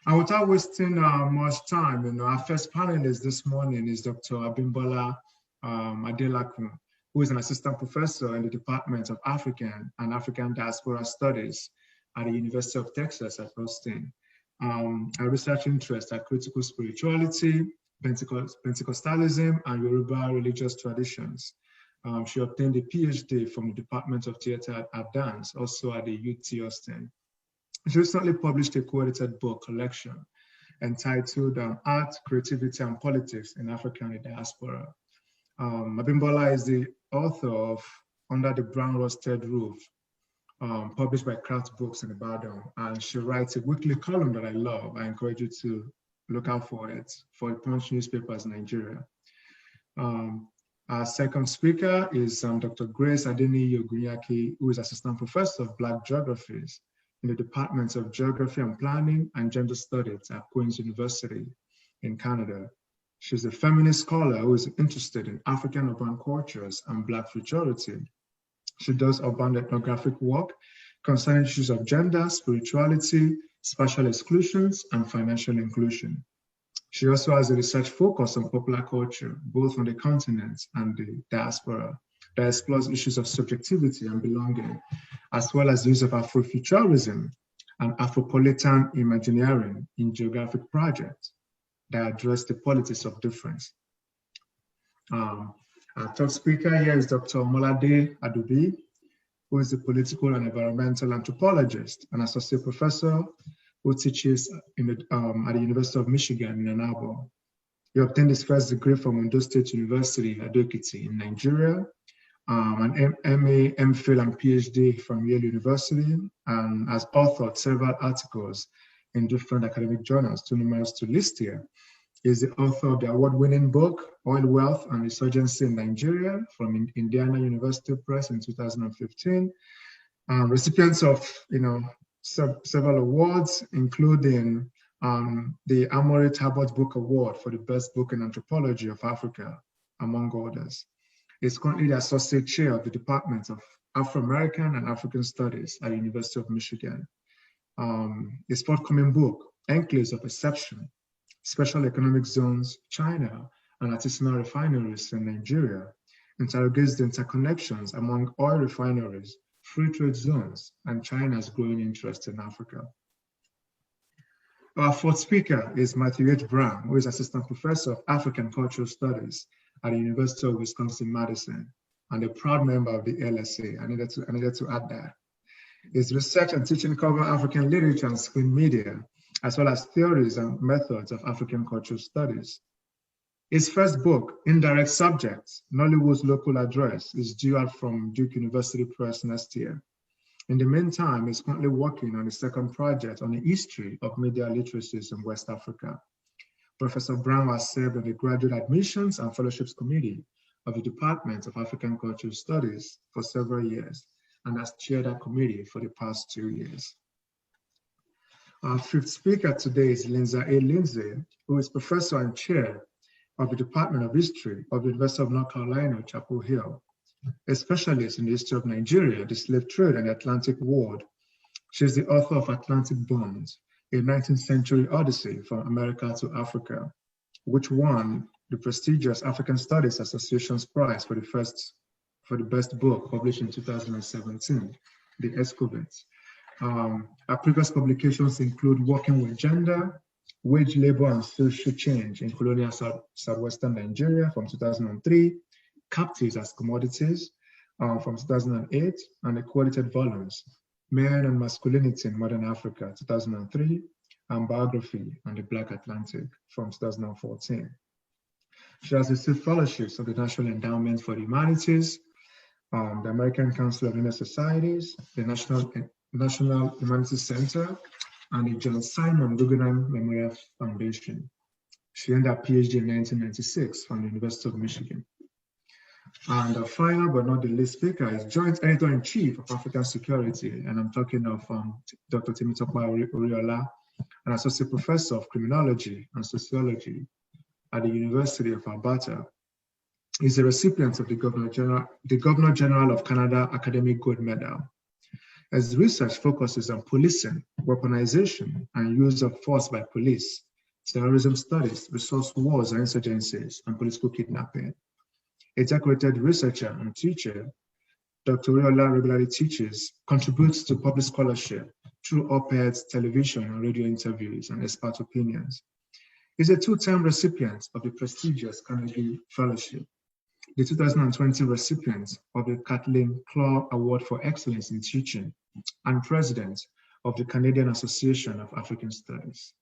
And without wasting much time, our first panelist this morning is Dr. Abimbola Adelakun, who is an assistant professor in the Department of African and African Diaspora Studies at the University of Texas at Austin. Her research interests are critical spirituality, Pentecostalism, and Yoruba religious traditions. She obtained a PhD from the Department of Theatre at Dance, also at the UT Austin. She recently published a co-edited book collection entitled Art, Creativity, and Politics in Africa and the Diaspora. Abimbola is the author of Under the Brown Rusted Roof, published by Craft Books in Ibadan, and she writes a weekly column that I love. I encourage you to look out for it for the Punch newspapers in Nigeria. Our second speaker is Dr. Grace Adeniyi Ogunyaki, who is Assistant Professor of Black Geographies in the Departments of Geography and Planning and Gender Studies at Queen's University in Canada. She's a feminist scholar who is interested in African urban cultures and Black futurity. She does urban ethnographic work concerning issues of gender, spirituality, spatial exclusions, and financial inclusion. She also has a research focus on popular culture, both on the continent and the diaspora, that explores issues of subjectivity and belonging, as well as the use of Afrofuturism and Afropolitan Imagineering in geographic projects that address the politics of difference. Our top speaker here is Dr. Omolade Adubi, who is a political and environmental anthropologist and associate professor who teaches at the University of Michigan in Ann Arbor. He obtained his first degree from Ondo State University, Ado-Ekiti in Nigeria, an MA, MPhil, and PhD from Yale University, and has authored several articles in different academic journals, too numerous to list here. He is the author of the award-winning book, Oil Wealth and Insurgency in Nigeria, from Indiana University Press in 2015. Recipients of several awards, including the Amory Talbot Book Award for the best book in anthropology of Africa, among others. He's currently the Associate Chair of the Department of Afro-American and African Studies at the University of Michigan. His forthcoming book, Enclaves of Perception, Special Economic Zones, China, and Artisanal Refineries in Nigeria, interrogates the interconnections among oil refineries, free trade zones, and China's growing interest in Africa. Our fourth speaker is Matthew H. Brown, who is Assistant Professor of African Cultural Studies at the University of Wisconsin-Madison, and a proud member of the LSA. I needed to add that. His research and teaching cover African literature and screen media, as well as theories and methods of African cultural studies. His first book, Indirect Subjects, Nollywood's Local Address, is due out from Duke University Press next year. In the meantime, he's currently working on a second project on the history of media literacies in West Africa. Professor Brown has served on the Graduate Admissions and Fellowships Committee of the Department of African Cultural Studies for several years, and has chaired that committee for the past 2 years. Our fifth speaker today is Lindsay A. Lindsay, who is Professor and Chair of the Department of History of the University of North Carolina, Chapel Hill, a specialist in the history of Nigeria, the slave trade, and the Atlantic World. She is the author of Atlantic Bonds, a 19th century odyssey from America to Africa, which won the prestigious African Studies Association's prize for the best book published in 2017, the Escobar. Our previous publications include Working with Gender, Wage Labor and Social Change in Colonial Southwestern Nigeria from 2003, Captives as Commodities from 2008, and the co-edited volumes, Men and Masculinity in Modern Africa, 2003, and Biography on the Black Atlantic from 2014. She has received fellowships of the National Endowment for the Humanities, the American Council of Lunar Societies, the National Humanities Center, and the John Simon Guggenheim Memorial Foundation. She earned her PhD in 1996 from the University of Michigan. And the final but not the least speaker is Joint Editor-in-Chief of African Security, and I'm talking of Dr. Temitope Oriola, an Associate Professor of Criminology and Sociology at the University of Alberta. He's a recipient of the Governor General of Canada Academic Gold Medal. As research focuses on policing, weaponization, and use of force by police, terrorism studies, resource wars and insurgencies, and political kidnapping. A decorated researcher and teacher, Dr. Riola regularly teaches, contributes to public scholarship through op-eds, television and radio interviews, and expert opinions. He's a two-time recipient of the prestigious Carnegie Fellowship, the 2020 recipient of the Kathleen Claw Award for Excellence in Teaching, and president of the Canadian Association of African Studies.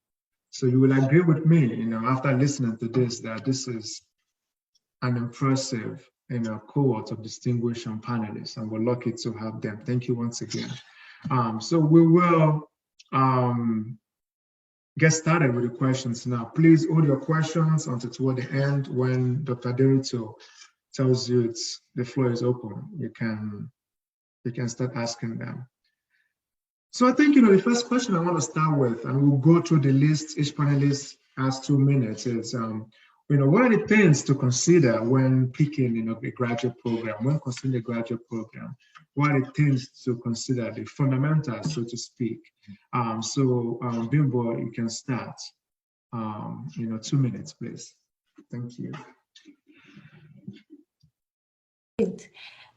So you will agree with me, after listening to this, that this is an impressive, cohort of distinguished panelists, and we're lucky to have them. Thank you once again. So we will get started with the questions now. Please hold your questions until toward the end when Dr. Derito tells you the floor is open. You can start asking them. So I think, the first question I want to start with, and we'll go through the list, each panelist has 2 minutes, is, what are the things to consider when picking, a graduate program, when considering a graduate program? What are the things to consider, the fundamentals, so to speak? Bimbo, you can start. 2 minutes, please. Thank you.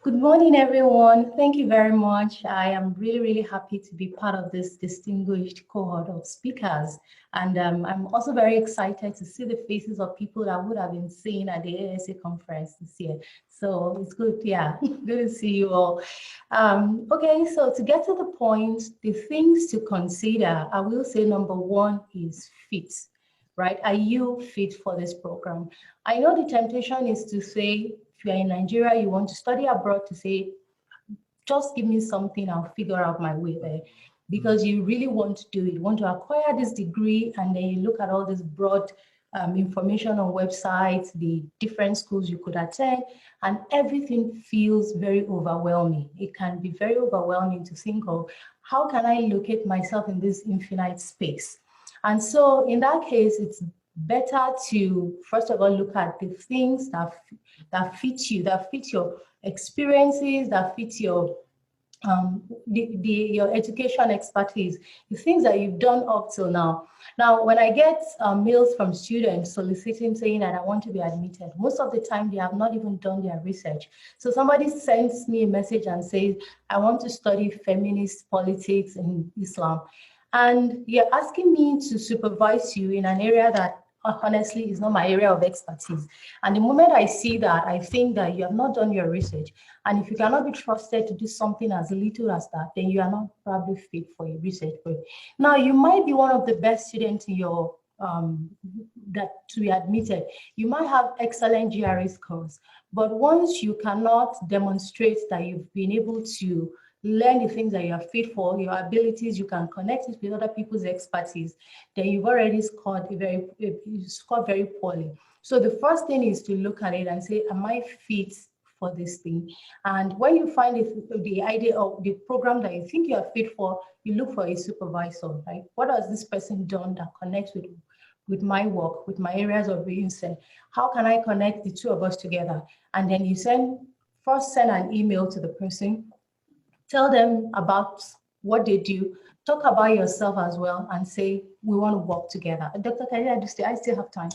Good morning, everyone. Thank you very much. I am really, really happy to be part of this distinguished cohort of speakers. And I'm also very excited to see the faces of people that would have been seen at the LSA conference this year. So it's good, yeah, good to see you all. Okay, so to get to the point, the things to consider, I will say number one is fit, right? Are you fit for this program? I know the temptation is to say, if you're in Nigeria, you want to study abroad, to say, just give me something, I'll figure out my way there. Because you really want to do it. You want to acquire this degree, and then you look at all this broad information on websites, the different schools you could attend, and everything feels very overwhelming. It can be very overwhelming to think of, how can I locate myself in this infinite space? And so in that case, it's better to, first of all, look at the things that fit you, that fit your experiences, that fit your your education expertise, the things that you've done up till now. Now, when I get mails from students soliciting, saying that I want to be admitted, most of the time they have not even done their research. So somebody sends me a message and says, I want to study feminist politics in Islam. And you're asking me to supervise you in an area that honestly is not my area of expertise. And the moment I see that, I think that you have not done your research. And if you cannot be trusted to do something as little as that, then you are not probably fit for a research project. Now, you might be one of the best students in your that to be admitted. You might have excellent GRE scores, but once you cannot demonstrate that you've been able to learn the things that you are fit for, your abilities, you can connect it with other people's expertise, then you've already scored very poorly. So the first thing is to look at it and say, am I fit for this thing? And when you find the idea of the program that you think you are fit for, you look for a supervisor, right? What has this person done that connects with my work, with my areas of interest? How can I connect the two of us together? And then you first send an email to the person, tell them about what they do, talk about yourself as well, and say, we want to work together. Dr. Kadi, I still have time,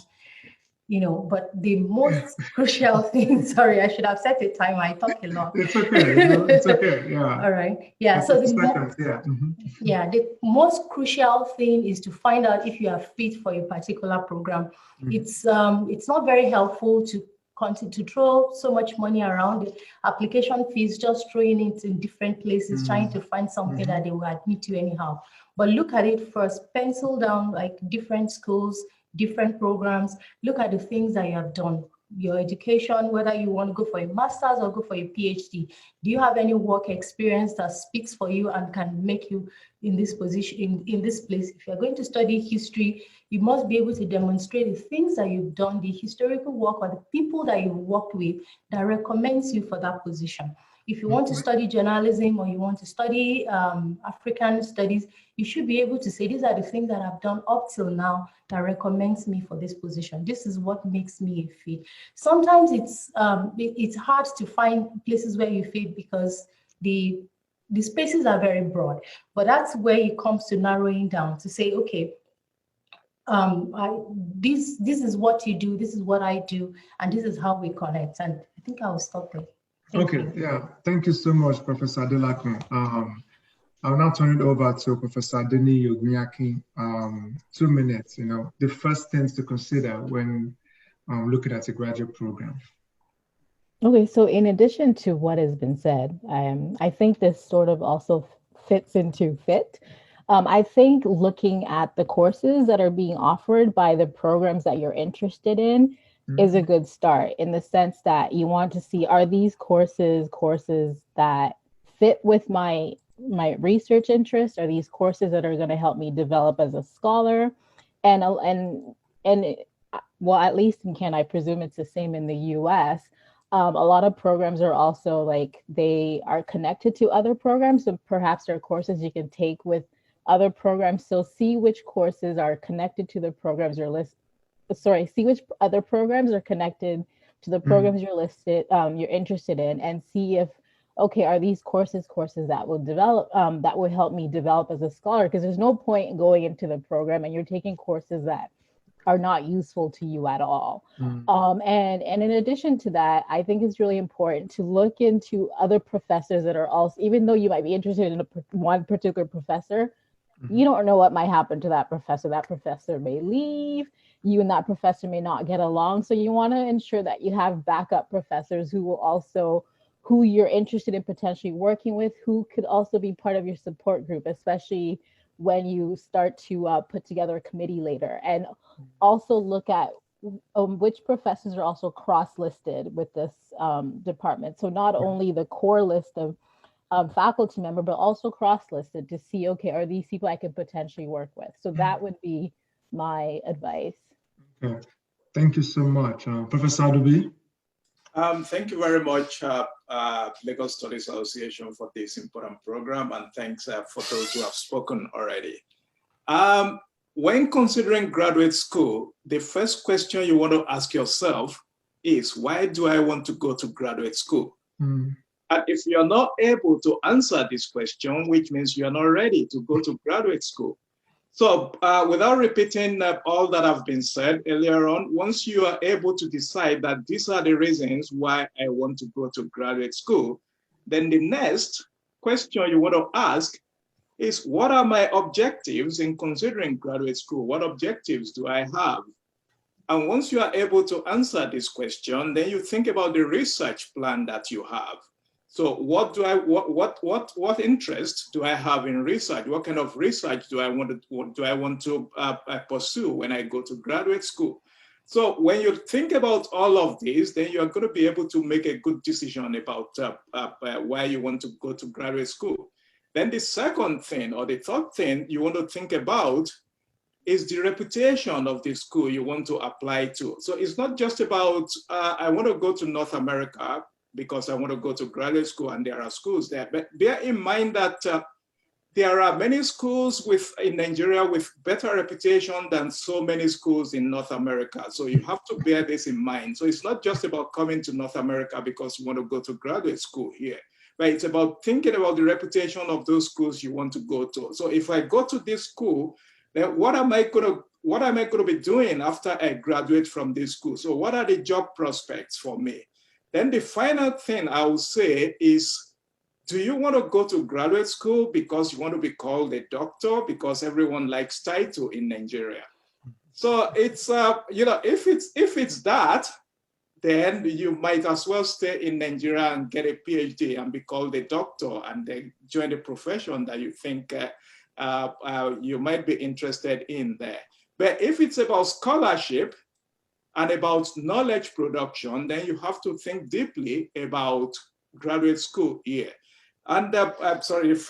but the most crucial thing, sorry, I should have set a timer, I talk a lot. It's okay, it's okay, yeah. All right, yeah, so the most crucial thing is to find out if you are fit for a particular program. It's not very helpful to continue to throw so much money around the application fees, just throwing it in different places, trying to find something that they will admit you anyhow. But look at it first, pencil down like different schools, different programs, look at the things that you have done, your education, whether you want to go for a master's or go for a PhD. Do you have any work experience that speaks for you and can make you in this position, in this place? If you're going to study history, you must be able to demonstrate the things that you've done, the historical work, or the people that you've worked with that recommends you for that position. If you want to study journalism or you want to study African studies, you should be able to say, these are the things that I've done up till now that recommends me for this position. This is what makes me a fit. Sometimes it's hard to find places where you fit because the the spaces are very broad, but that's where it comes to narrowing down to say, okay, this is what you do, this is what I do, and this is how we connect. And I think I will stop there. Thank you. Yeah, thank you so much, Professor Adelakun. I'll now turn it over to Professor Deni Ogmiaki. 2 minutes, the first things to consider when looking at a graduate program. Okay, so in addition to what has been said, I think this sort of also fits into FIT. I think looking at the courses that are being offered by the programs that you're interested in is a good start, in the sense that you want to see, are these courses that fit with my research interest? Are these courses that are going to help me develop as a scholar? And well, at least in Canada, I presume it's the same in the US. A lot of programs are also like, they are connected to other programs. So perhaps there are courses you can take with other programs. So see which courses are connected to the programs see which other programs are connected to the programs you're interested in, and see if, okay, are these courses that will develop, that will help me develop as a scholar? Because there's no point in going into the program and you're taking courses that are not useful to you at all. And in addition to that, I think it's really important to look into other professors that are also, even though you might be interested in one particular professor, you don't know what might happen to that professor. That professor may leave, you and that professor may not get along. So you want to ensure that you have backup professors who you're interested in potentially working with, who could also be part of your support group, especially when you start to put together a committee later. And also look at which professors are also cross-listed with this department. So not only the core list of faculty member, but also cross-listed to see, okay, are these people I could potentially work with? So that would be my advice. Okay, thank you so much. Professor Adubi? Thank you very much, Lagos Studies Association, for this important program, and thanks for those who have spoken already. When considering graduate school, the first question you want to ask yourself is, why do I want to go to graduate school? And if you're not able to answer this question, which means you're not ready to go to graduate school. So without repeating all that have been said earlier on, once you are able to decide that these are the reasons why I want to go to graduate school, then the next question you want to ask is, what are my objectives in considering graduate school? What objectives do I have? And once you are able to answer this question, then you think about the research plan that you have. So what interest do I have in research? What kind of research do I want to pursue when I go to graduate school? So when you think about all of these, then you're going to be able to make a good decision about why you want to go to graduate school. Then the second thing, or the third thing you want to think about, is the reputation of the school you want to apply to. So it's not just about, I want to go to North America because I want to go to graduate school and there are schools there. But bear in mind that there are many schools in Nigeria with better reputation than so many schools in North America. So you have to bear this in mind. So it's not just about coming to North America because you want to go to graduate school here. Right? It's about thinking about the reputation of those schools you want to go to. So if I go to this school, then what am I going to be doing after I graduate from this school? So what are the job prospects for me? Then the final thing I will say is, do you want to go to graduate school because you want to be called a doctor? Because everyone likes title in Nigeria. So it's if it's that, then you might as well stay in Nigeria and get a PhD and be called a doctor and then join the profession that you think you might be interested in there. But if it's about scholarship and about knowledge production, then you have to think deeply about graduate school here. And the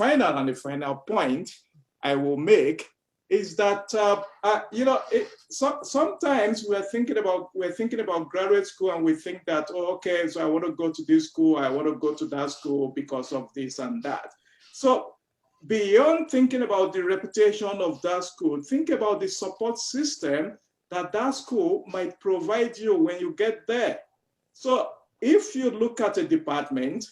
final point I will make is that sometimes we're thinking about graduate school and we think that, oh, okay, so I want to go to this school, I want to go to that school because of this and that. So beyond thinking about the reputation of that school, think about the support system that school might provide you when you get there. So if you look at a department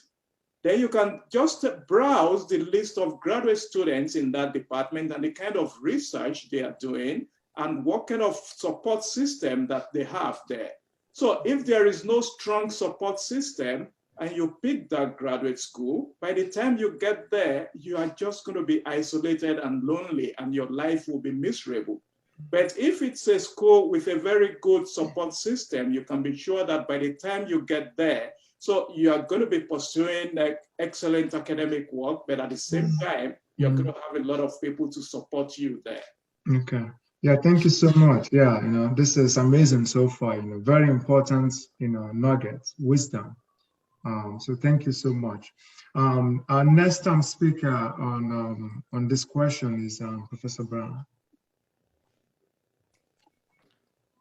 then you can just browse the list of graduate students in that department and the kind of research they are doing and what kind of support system that they have there. So if there is no strong support system and you pick that graduate school, by the time you get there, you are just going to be isolated and lonely and your life will be miserable. But if it's a school with a very good support system, you can be sure that by the time you get there, so you are going to be pursuing like excellent academic work, but at the same time, you're going to have a lot of people to support you there. Okay. Yeah, thank you so much. Yeah, this is amazing so far, very important, nuggets, wisdom. So thank you so much. Our next speaker on this question is Professor Brown.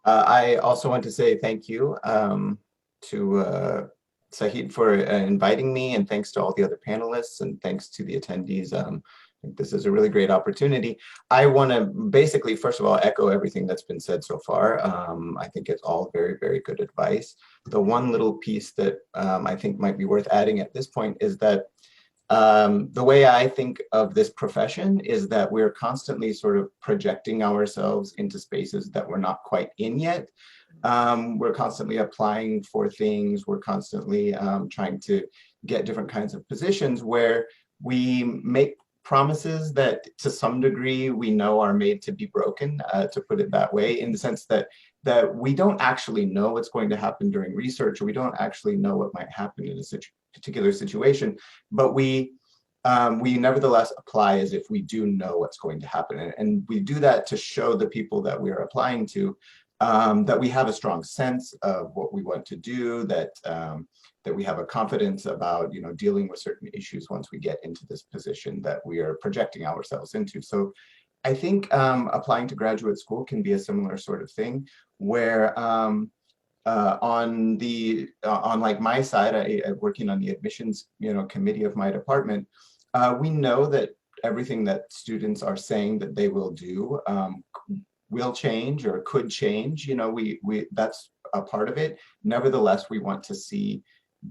I also want to say thank you to Sahid for inviting me, and thanks to all the other panelists, and thanks to the attendees. I think this is a really great opportunity. I want to basically, first of all, echo everything that's been said so far. I think it's all very, very good advice. The one little piece that I think might be worth adding at this point is that the way I think of this profession is that we're constantly sort of projecting ourselves into spaces that we're not quite in yet. We're constantly applying for things. We're constantly trying to get different kinds of positions where we make promises that to some degree we know are made to be broken, to put it that way, in the sense that we don't actually know what's going to happen during research, or we don't actually know what might happen in a particular situation, but we nevertheless apply as if we do know what's going to happen. And we do that to show the people that we're applying to that we have a strong sense of what we want to do, that we have a confidence about dealing with certain issues once we get into this position that we are projecting ourselves into. So I think applying to graduate school can be a similar sort of thing, where on like my side, working on the admissions committee of my department, we know that everything that students are saying that they will do will change or could change. That's a part of it. Nevertheless, we want to see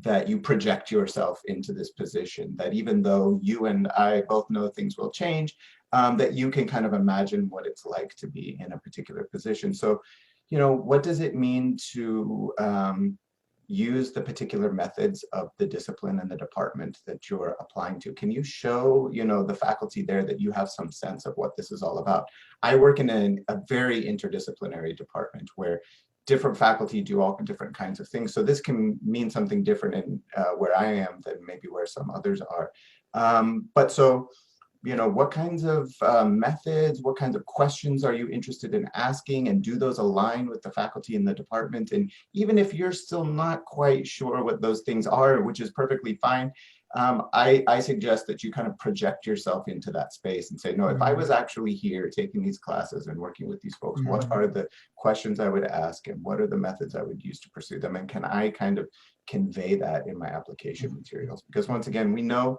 that you project yourself into this position, that even though you and I both know things will change, that you can kind of imagine what it's like to be in a particular position. So, what does it mean to use the particular methods of the discipline and the department that you're applying to? Can you show, the faculty there that you have some sense of what this is all about? I work in a very interdisciplinary department where different faculty do all different kinds of things. So this can mean something different in where I am than maybe where some others are. But so, what kinds of methods, what kinds of questions are you interested in asking, and do those align with the faculty in the department? And even if you're still not quite sure what those things are, which is perfectly fine, I suggest that you kind of project yourself into that space and say, no, if I was actually here taking these classes and working with these folks, what are the questions I would ask, and what are the methods I would use to pursue them? And can I kind of convey that in my application materials? Because once again, we know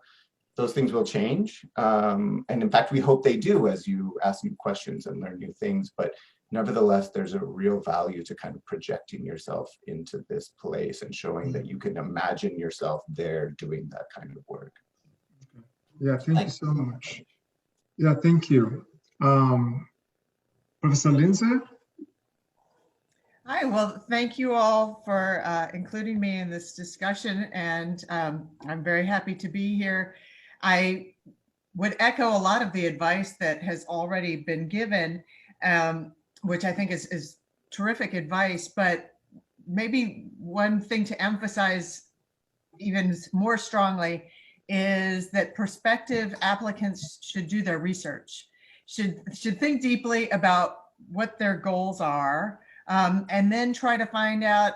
those things will change. And in fact, we hope they do as you ask new questions and learn new things. But nevertheless, there's a real value to kind of projecting yourself into this place and showing that you can imagine yourself there doing that kind of work. Yeah, thank you so much. Yeah, thank you. Professor Lindsay? Hi, well, thank you all for including me in this discussion, and I'm very happy to be here. I would echo a lot of the advice that has already been given, which I think is terrific advice, but maybe one thing to emphasize even more strongly is that prospective applicants should do their research, should think deeply about what their goals are, and then try to find out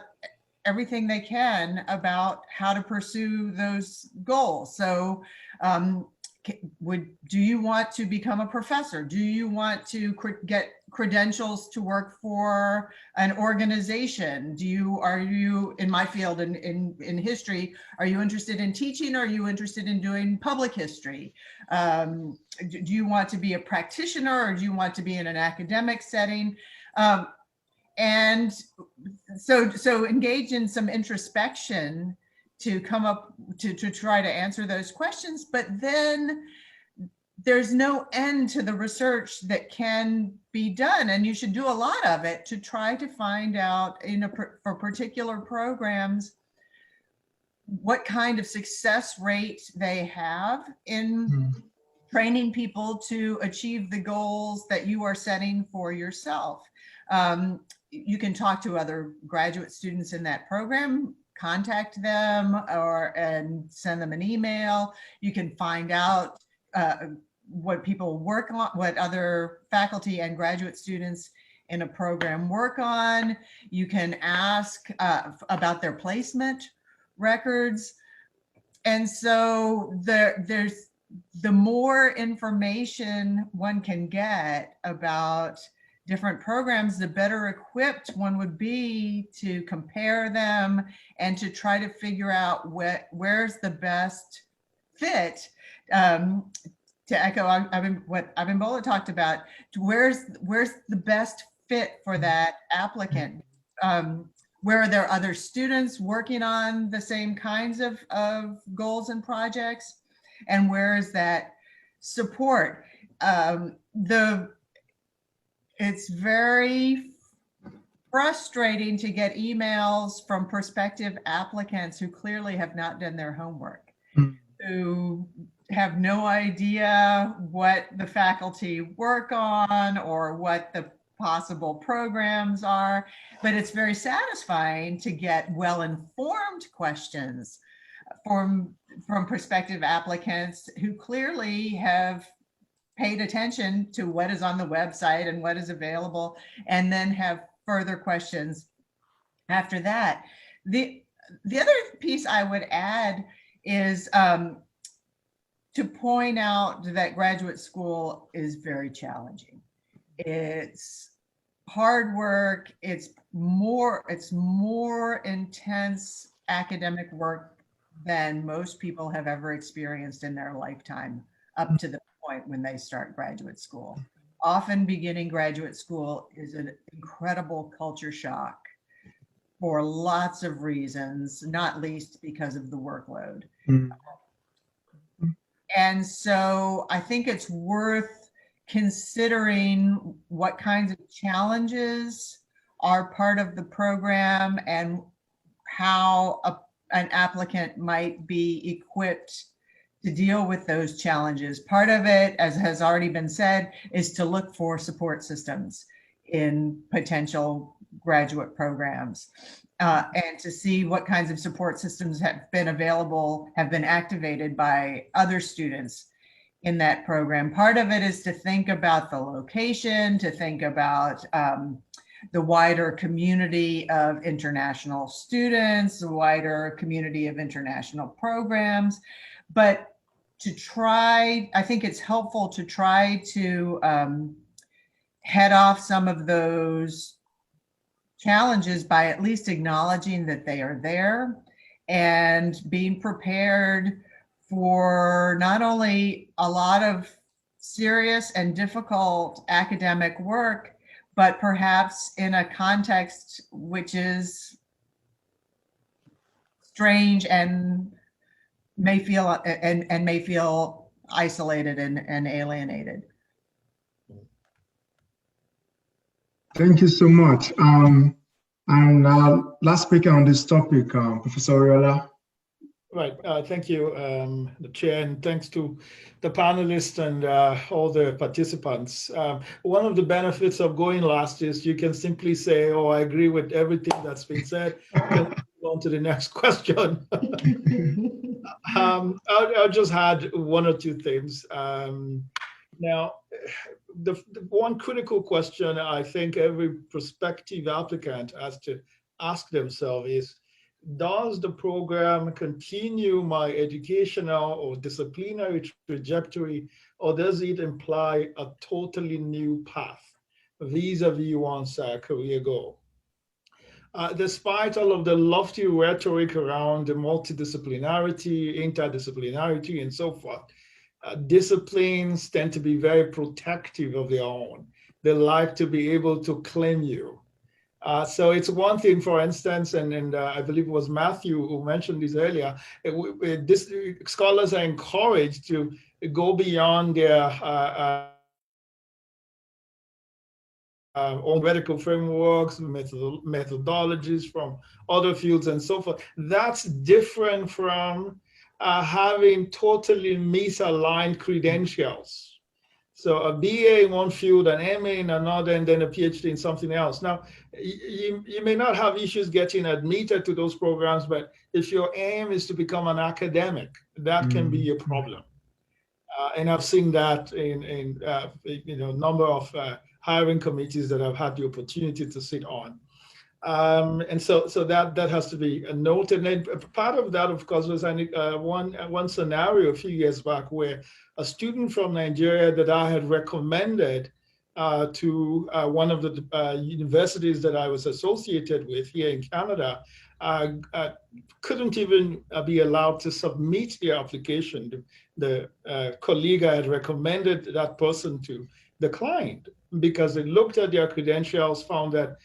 everything they can about how to pursue those goals. So do you want to become a professor? Do you want to get credentials to work for an organization? Are you in my field in history, are you interested in teaching? Or are you interested in doing public history? Do you want to be a practitioner, or do you want to be in an academic setting? And so engage in some introspection to come up to try to answer those questions, but then there's no end to the research that can be done, and you should do a lot of it to try to find out for particular programs what kind of success rate they have in training people to achieve the goals that you are setting for yourself. You can talk to other graduate students in that program, contact them, and send them an email. You can find out what people work on, what other faculty and graduate students in a program work on. You can ask about their placement records. And so there's the more information one can get about different programs, the better equipped one would be to compare them and to try to figure out where's the best fit. To echo what Abimbola talked about, where's the best fit for that applicant? Where are there other students working on the same kinds of goals and projects? And where is that support? It's very frustrating to get emails from prospective applicants who clearly have not done their homework, who have no idea what the faculty work on or what the possible programs are, but it's very satisfying to get well-informed questions from prospective applicants who clearly have paid attention to what is on the website and what is available, and then have further questions after that. The other piece I would add is to point out that graduate school is very challenging. It's hard work. It's more intense academic work than most people have ever experienced in their lifetime, up to the point when they start graduate school. Often beginning graduate school is an incredible culture shock for lots of reasons, not least because of the workload. And so I think it's worth considering what kinds of challenges are part of the program and how an applicant might be equipped to deal with those challenges. Part of it, as has already been said, is to look for support systems in potential graduate programs, and to see what kinds of support systems have been available, have been activated by other students in that program. Part of it is to think about the location, to think about the wider community of international students, the wider community of international programs. But to try, I think it's helpful to try to head off some of those challenges by at least acknowledging that they are there and being prepared for not only a lot of serious and difficult academic work, but perhaps in a context which is strange and may feel isolated and alienated. Thank you so much. And last speaker on this topic, Professor Oriola. Right. Thank you, the chair, and thanks to the panelists and all the participants. One of the benefits of going last is you can simply say, oh, I agree with everything that's been said. Can move on to the next question. I'll just add one or two things. Now, the one critical question I think every prospective applicant has to ask themselves is, does the program continue my educational or disciplinary trajectory, or does it imply a totally new path vis-a-vis one's career goal? Despite all of the lofty rhetoric around the multidisciplinarity, interdisciplinarity, and so forth, disciplines tend to be very protective of their own. They like to be able to claim you. So it's one thing, for instance, and I believe it was Matthew who mentioned this earlier, scholars are encouraged to go beyond their own medical frameworks, methodologies from other fields and so forth. That's different from having totally misaligned credentials. So a BA in one field, an MA in another, and then a PhD in something else. Now, you may not have issues getting admitted to those programs, but if your aim is to become an academic, that can be a problem. And I've seen that in number of hiring committees that I've had the opportunity to sit on. And so that has to be noted. And then part of that, of course, was one scenario a few years back where a student from Nigeria that I had recommended to one of the universities that I was associated with here in Canada couldn't even be allowed to submit the application. The colleague I had recommended that person to declined because they looked at their credentials, found that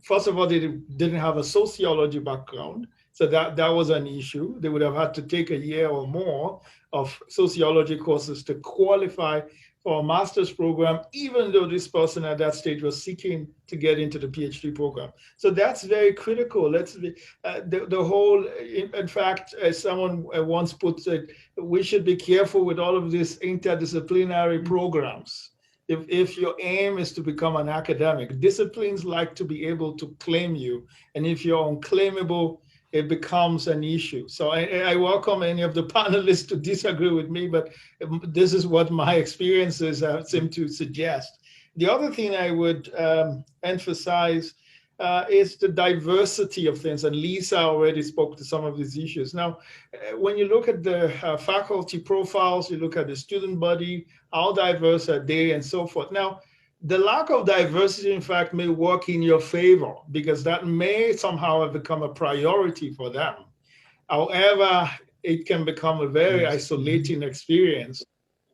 first of all, they didn't have a sociology background. So that was an issue. They would have had to take a year or more of sociology courses to qualify for a master's program, even though this person at that stage was seeking to get into the PhD program. So that's very critical. The whole, in fact, as someone once put it, we should be careful with all of these interdisciplinary programs. If your aim is to become an academic, disciplines like to be able to claim you. And if you're unclaimable, it becomes an issue. So I welcome any of the panelists to disagree with me, but this is what my experiences seem to suggest. The other thing I would emphasize is the diversity of things. And Lisa already spoke to some of these issues. Now, when you look at the faculty profiles, you look at the student body, how diverse are they and so forth. Now, the lack of diversity, in fact, may work in your favor because that may somehow have become a priority for them. However, it can become a very isolating experience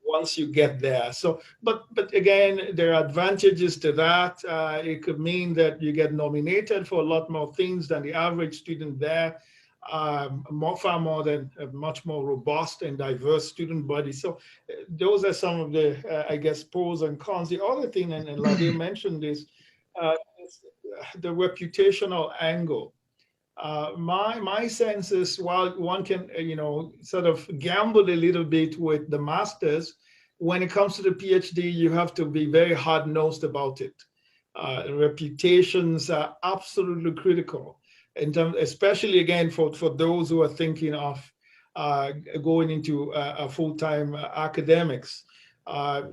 once you get there. So, but again, there are advantages to that. It could mean that you get nominated for a lot more things than the average student there. Far more than a much more robust and diverse student body. So those are some of the, I guess, pros and cons. The other thing, and Lade mentioned this, is the reputational angle. My sense is while one can, sort of gamble a little bit with the masters, when it comes to the PhD, you have to be very hard-nosed about it. Reputations are absolutely critical. In terms, especially again for those who are thinking of going into a full-time academics.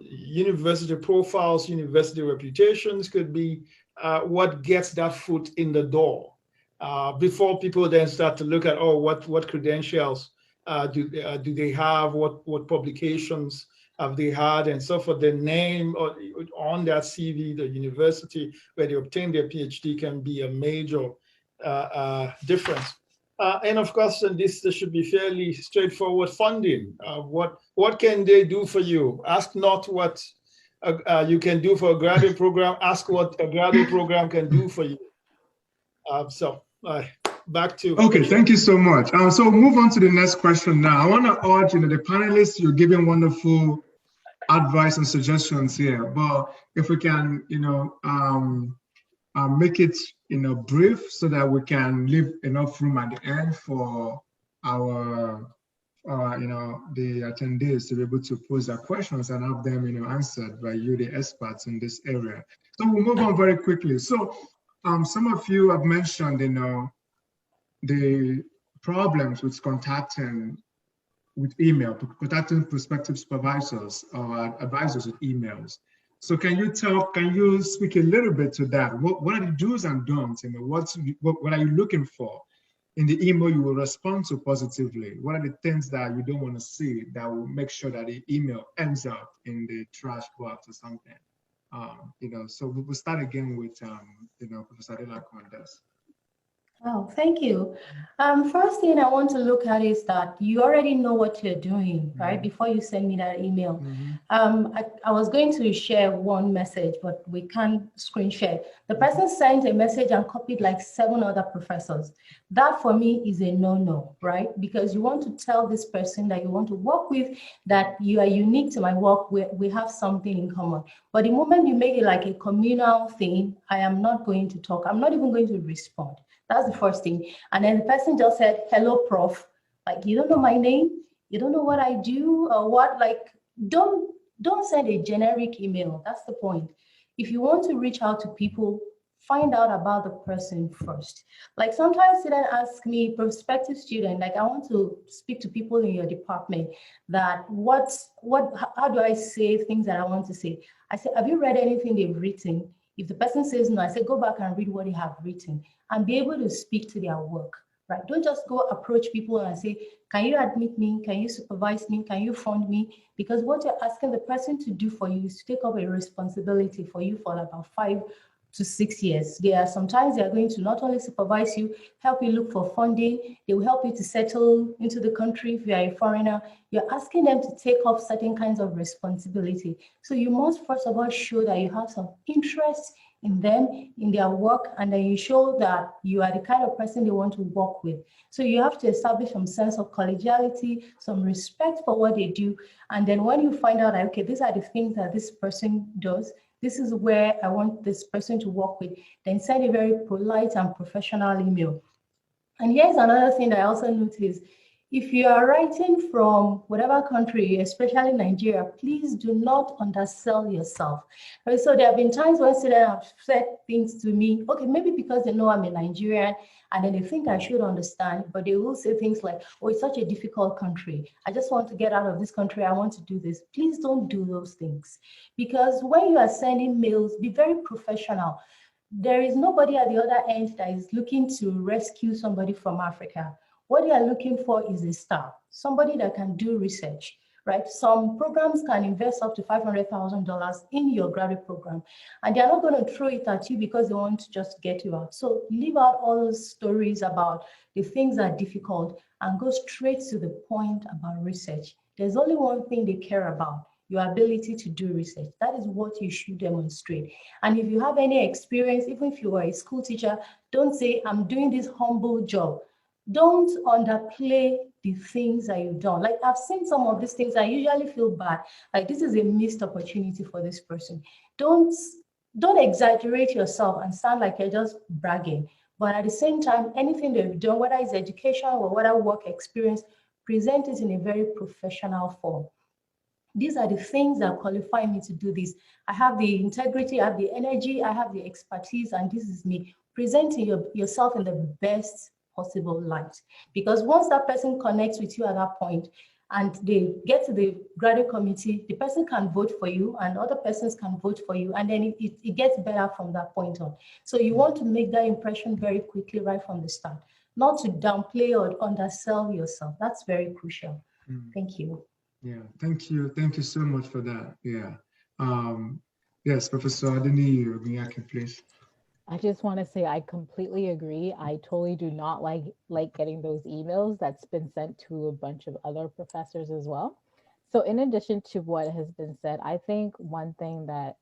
University profiles, university reputations could be what gets that foot in the door before people then start to look at, oh, what credentials do they have, what publications have they had, and so forth. The name on that CV, the university where they obtained their PhD can be a major difference. And of course, and this should be fairly straightforward funding. What can they do for you? Ask not what you can do for a graduate program, ask what a graduate program can do for you. Back to okay, thank you so much. So move on to the next question now. I want to urge the panelists, you're giving wonderful advice and suggestions here, but if we can make it brief so that we can leave enough room at the end for our the attendees to be able to pose their questions and have them answered by you, the experts in this area. So we'll move on very quickly. So some of you have mentioned the problems with contacting prospective supervisors or advisors with emails. So can you speak a little bit to that? What are the do's and don'ts? What are you looking for in the email you will respond to positively? What are the things that you don't want to see that will make sure that the email ends up in the trash box or something? So we'll start again with Professor Adelakun on this. Oh, thank you. First thing I want to look at is that you already know what you're doing, right? Before you send me that email. I was going to share one message, but we can't screen share. The person sent a message and copied like 7 other professors. That for me is a no-no, right? Because you want to tell this person that you want to work with, that you are unique to my work, we have something in common. But the moment you make it like a communal thing, I am not going to talk. I'm not even going to respond. That's the first thing. And then the person just said, hello, prof. Like, you don't know my name? You don't know what I do or what? Like, don't send a generic email. That's the point. If you want to reach out to people, find out about the person first. Like sometimes students ask me, prospective student, like I want to speak to people in your department that how do I say things that I want to say? I say, have you read anything they've written? If the person says no, I say, go back and read what they have written and be able to speak to their work, right? Don't just go approach people and say, can you admit me? Can you supervise me? Can you fund me? Because what you're asking the person to do for you is to take up a responsibility for you for about 5 to 6 years. There are sometimes they are going to not only supervise you, help you look for funding, they will help you to settle into the country if you are a foreigner. You're asking them to take up certain kinds of responsibility. So you must first of all show that you have some interest in them, in their work, and then you show that you are the kind of person they want to work with. So you have to establish some sense of collegiality, some respect for what they do. And then when you find out, okay, these are the things that this person does, this is where I want this person to work with, then send a very polite and professional email. And here's another thing that I also noticed. If you are writing from whatever country, especially Nigeria, please do not undersell yourself. Right? So there have been times when students have said things to me, okay, maybe because they know I'm a Nigerian and then they think I should understand, but they will say things like, oh, it's such a difficult country. I just want to get out of this country. I want to do this. Please don't do those things. Because when you are sending mails, be very professional. There is nobody at the other end that is looking to rescue somebody from Africa. What they are looking for is a star, somebody that can do research, right? Some programs can invest up to $500,000 in your graduate program, and they're not going to throw it at you because they want to just get you out. So leave out all those stories about the things that are difficult and go straight to the point about research. There's only one thing they care about: your ability to do research. That is what you should demonstrate. And if you have any experience, even if you are a school teacher, don't say, I'm doing this humble job. Don't underplay the things that you've done. Like I've seen some of these things, I usually feel bad. Like this is a missed opportunity for this person. Don't exaggerate yourself and sound like you're just bragging. But at the same time, anything they've done, whether it's education or whether work experience, present it in a very professional form. These are the things that qualify me to do this. I have the integrity, I have the energy, I have the expertise, and this is me presenting yourself in the best possible light. Because once that person connects with you at that point and they get to the graduate committee, the person can vote for you and other persons can vote for you, and then it gets better from that point on. So you want to make that impression very quickly right from the start, not to downplay or undersell yourself. That's very crucial. Thank you. Yeah, thank you. Thank you so much for that. Yeah. Yes, Professor Adeni Miyake, please. I just want to say I completely agree. I totally do not like getting those emails that's been sent to a bunch of other professors as well. So in addition to what has been said, I think one thing that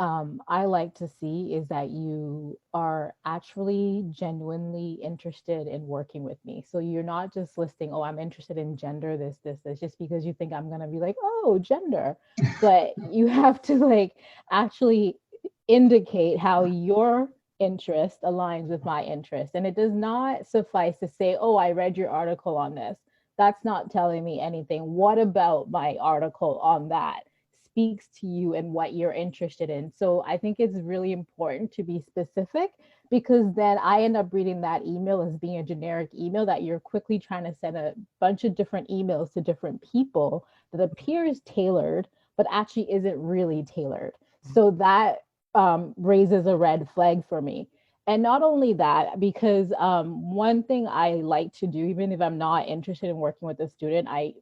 I like to see is that you are actually genuinely interested in working with me. So you're not just listing, oh, I'm interested in gender, this, just because you think I'm going to be like, oh, gender. But you have to like actually indicate how your interest aligns with my interest. And it does not suffice to say, oh, I read your article on this. That's not telling me anything. What about my article on that speaks to you and what you're interested in? So I think it's really important to be specific, because then I end up reading that email as being a generic email that you're quickly trying to send a bunch of different emails to different people that appears tailored, but actually isn't really tailored. So that raises a red flag for me. And not only that, because one thing I like to do, even if I'm not interested in working with a student, I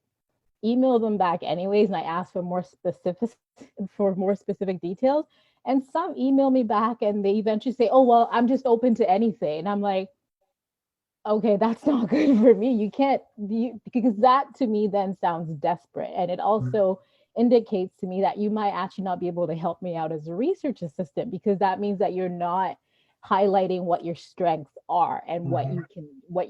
email them back anyways, and I ask for more specific details. And some email me back and they eventually say, oh, well, I'm just open to anything. And I'm like, okay, that's not good for me. You can't be, because that to me then sounds desperate. And it also indicates to me that you might actually not be able to help me out as a research assistant, because that means that you're not highlighting what your strengths are and what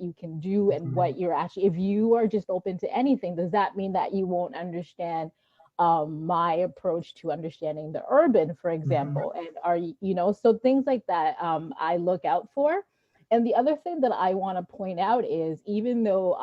you can do and what you're actually, if you are just open to anything, does that mean that you won't understand my approach to understanding the urban, for example? And are you know, so things like that I look out for. And the other thing that I want to point out is, even though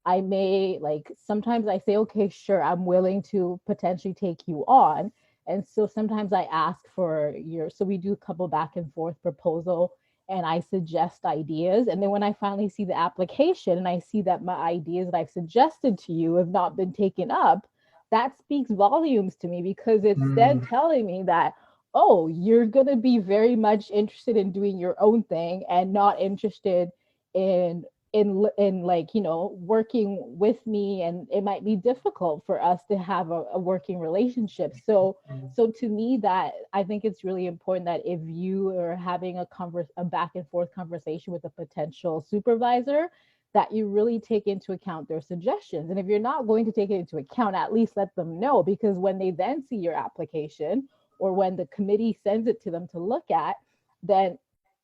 I may, like, sometimes I say, okay, sure, I'm willing to potentially take you on. And so sometimes I ask for your, so we do a couple back and forth proposal and I suggest ideas. And then when I finally see the application and I see that my ideas that I've suggested to you have not been taken up, that speaks volumes to me, because it's then telling me that, oh, you're going to be very much interested in doing your own thing and not interested in like, you know, working with me, and it might be difficult for us to have a working relationship. So to me, that I think it's really important that if you are having a back and forth conversation with a potential supervisor, that you really take into account their suggestions. And if you're not going to take it into account, at least let them know, because when they then see your application, or when the committee sends it to them to look at, then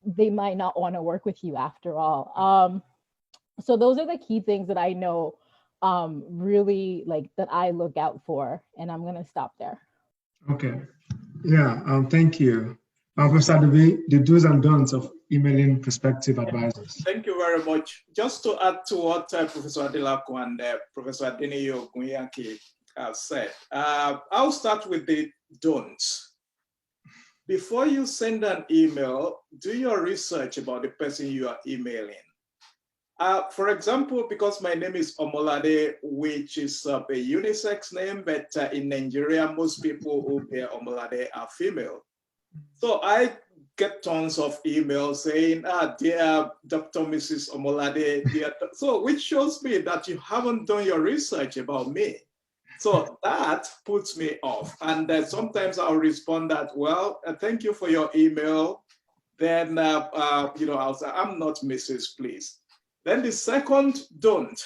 they might not want to work with you after all. So those are the key things that I know really, like, that I look out for. And I'm going to stop there. Okay. Yeah, thank you. Professor Dube, the do's and don'ts of emailing prospective advisors. Thank you very much. Just to add to what Professor Adelakun and Professor Adeniyi Ogunyanke have said, I'll start with the don'ts. Before you send an email, do your research about the person you are emailing. For example, because my name is Omolade, which is a unisex name, but in Nigeria, most people who bear Omolade are female. So I get tons of emails saying, dear Dr. Mrs. Omolade, dear. So which shows me that you haven't done your research about me. So that puts me off. And sometimes I'll respond that, well, thank you for your email. Then, you know, I'll say, I'm not Mrs., please. Then the second don't.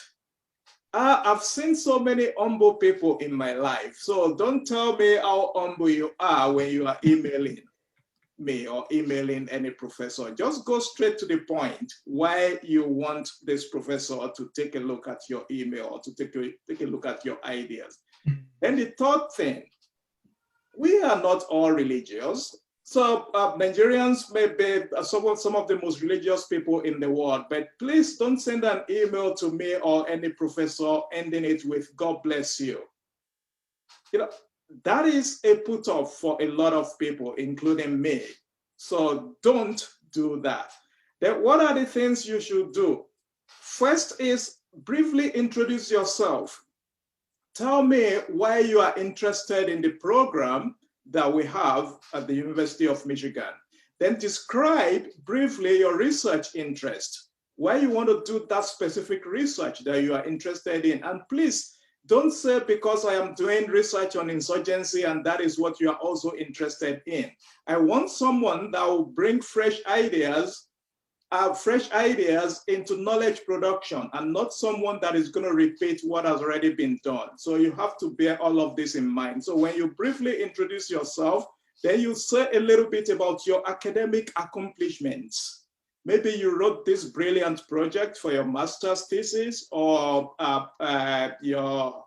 I've seen so many humble people in my life. So don't tell me how humble you are when you are emailing me or emailing any professor. Just go straight to the point why you want this professor to take a look at your email or to take a look at your ideas. Then the third thing, we are not all religious. So Nigerians may be some of the most religious people in the world, but please don't send an email to me or any professor ending it with God bless you. You know, that is a put off for a lot of people, including me. So don't do that. Then what are the things you should do? First is briefly introduce yourself. Tell me why you are interested in the program that we have at the University of Michigan. Then describe briefly your research interest, why you want to do that specific research that you are interested in. And please don't say because I am doing research on insurgency and that is what you are also interested in. I want someone that will bring fresh ideas into knowledge production, and not someone that is going to repeat what has already been done. So you have to bear all of this in mind. So when you briefly introduce yourself, then you say a little bit about your academic accomplishments. Maybe you wrote this brilliant project for your master's thesis or your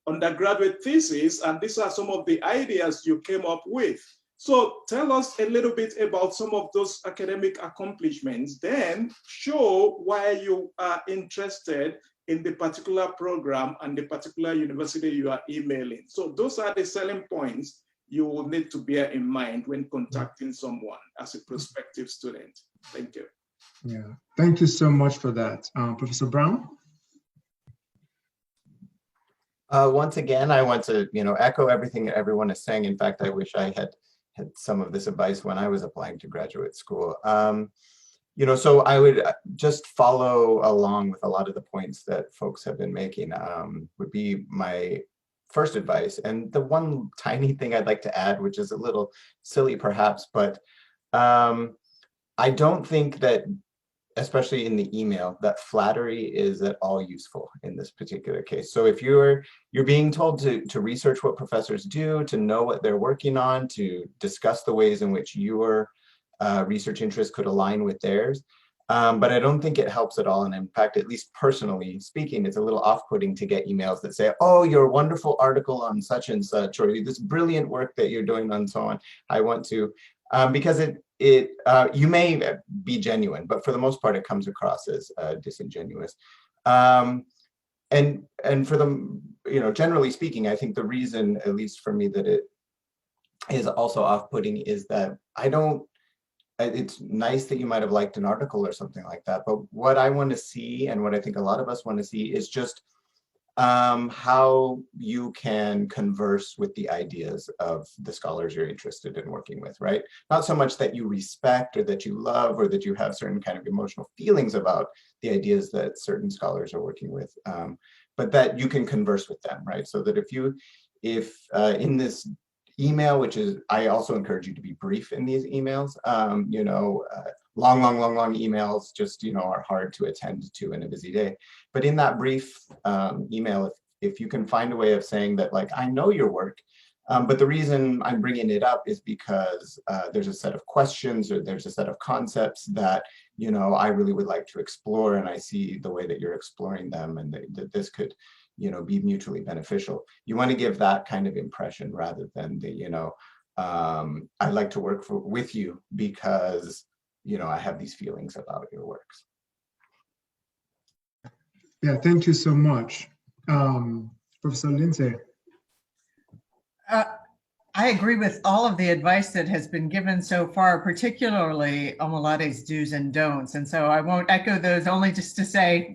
undergraduate thesis, and these are some of the ideas you came up with. So tell us a little bit about some of those academic accomplishments, then show why you are interested in the particular program and the particular university you are emailing. So those are the selling points you will need to bear in mind when contacting someone as a prospective student. Thank you. Yeah, thank you so much for that. Professor Brown? Once again, I want to echo everything that everyone is saying. In fact, I wish I had some of this advice when I was applying to graduate school. So I would just follow along with a lot of the points that folks have been making, would be my first advice. And the one tiny thing I'd like to add, which is a little silly perhaps, but I don't think that especially in the email, that flattery is at all useful in this particular case. So if you're being told to research what professors do, to know what they're working on, to discuss the ways in which your research interests could align with theirs. But I don't think it helps at all. And in fact, at least personally speaking, it's a little off-putting to get emails that say, oh, your wonderful article on such and such, or this brilliant work that you're doing and so on. I want to, because you may be genuine, but for the most part, it comes across as disingenuous. And for them, generally speaking, I think the reason, at least for me, that it is also off-putting is that it's nice that you might have liked an article or something like that, but what I want to see, and what I think a lot of us want to see, is just how you can converse with the ideas of the scholars you're interested in working with, right? Not so much that you respect or that you love or that you have certain kind of emotional feelings about the ideas that certain scholars are working with, but that you can converse with them, right? So that if in this email, which is, I also encourage you to be brief in these emails, long emails just, are hard to attend to in a busy day. But in that brief email, if you can find a way of saying that, like, I know your work, but the reason I'm bringing it up is because there's a set of questions or there's a set of concepts that, I really would like to explore, and I see the way that you're exploring them, and that this could, be mutually beneficial. You want to give that kind of impression rather than the, I'd like to work with you because, I have these feelings about your works. Yeah, thank you so much. Professor Lindsay. I agree with all of the advice that has been given so far, particularly Omolade's do's and don'ts. And so I won't echo those, only just to say,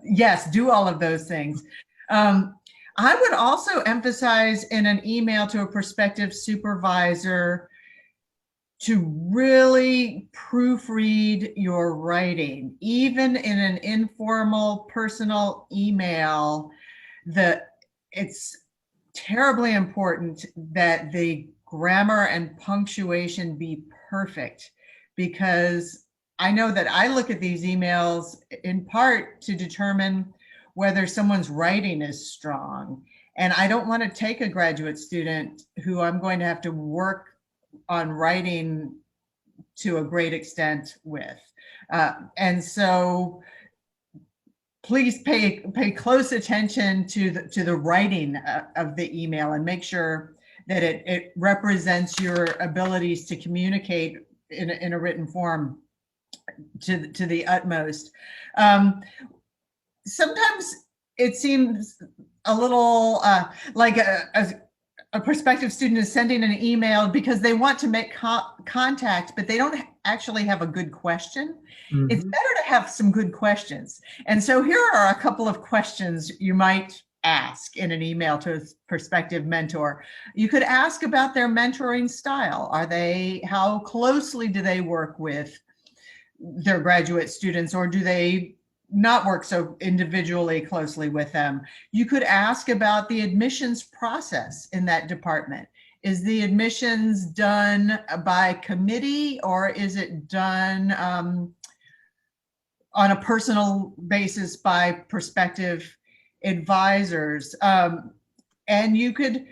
yes, do all of those things. I would also emphasize in an email to a prospective supervisor to really proofread your writing, even in an informal personal email. It's terribly important that the grammar and punctuation be perfect, because I know that I look at these emails in part to determine whether someone's writing is strong. And I don't want to take a graduate student who I'm going to have to work on writing to a great extent with. And so please pay close attention to the writing of the email, and make sure that it represents your abilities to communicate in a written form to the utmost. Sometimes it seems a little like a prospective student is sending an email because they want to make contact, but they don't actually have a good question. Mm-hmm. It's better to have some good questions. And so here are a couple of questions you might ask in an email to a prospective mentor. You could ask about their mentoring style. How closely do they work with their graduate students, or do they not work so individually closely with them? You could ask about the admissions process in that department. Is the admissions done by committee, or is it done on a personal basis by prospective advisors? And you could,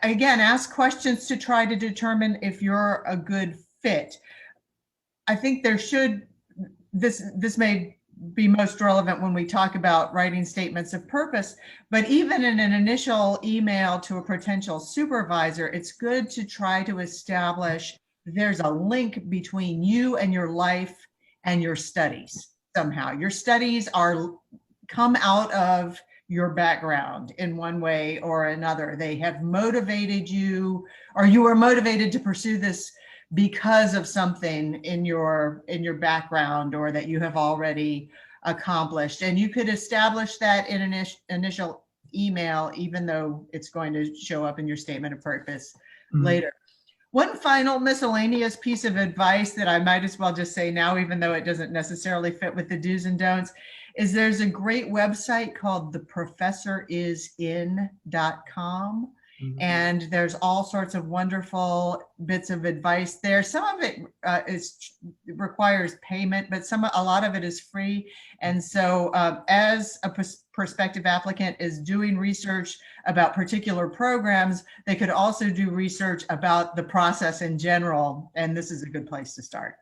again, ask questions to try to determine if you're a good fit. I think this may be most relevant when we talk about writing statements of purpose, but even in an initial email to a potential supervisor, it's good to try to establish there's a link between you and your life and your studies somehow. Your studies come out of your background in one way or another. They have motivated you, or you were motivated to pursue this because of something in your background, or that you have already accomplished. And you could establish that in an initial email, even though it's going to show up in your statement of purpose later. One final miscellaneous piece of advice that I might as well just say now, even though it doesn't necessarily fit with the do's and don'ts, is there's a great website called theprofessorisin.com. And there's all sorts of wonderful bits of advice there. Some of it requires payment, but a lot of it is free. And so as a prospective applicant is doing research about particular programs, they could also do research about the process in general. And this is a good place to start.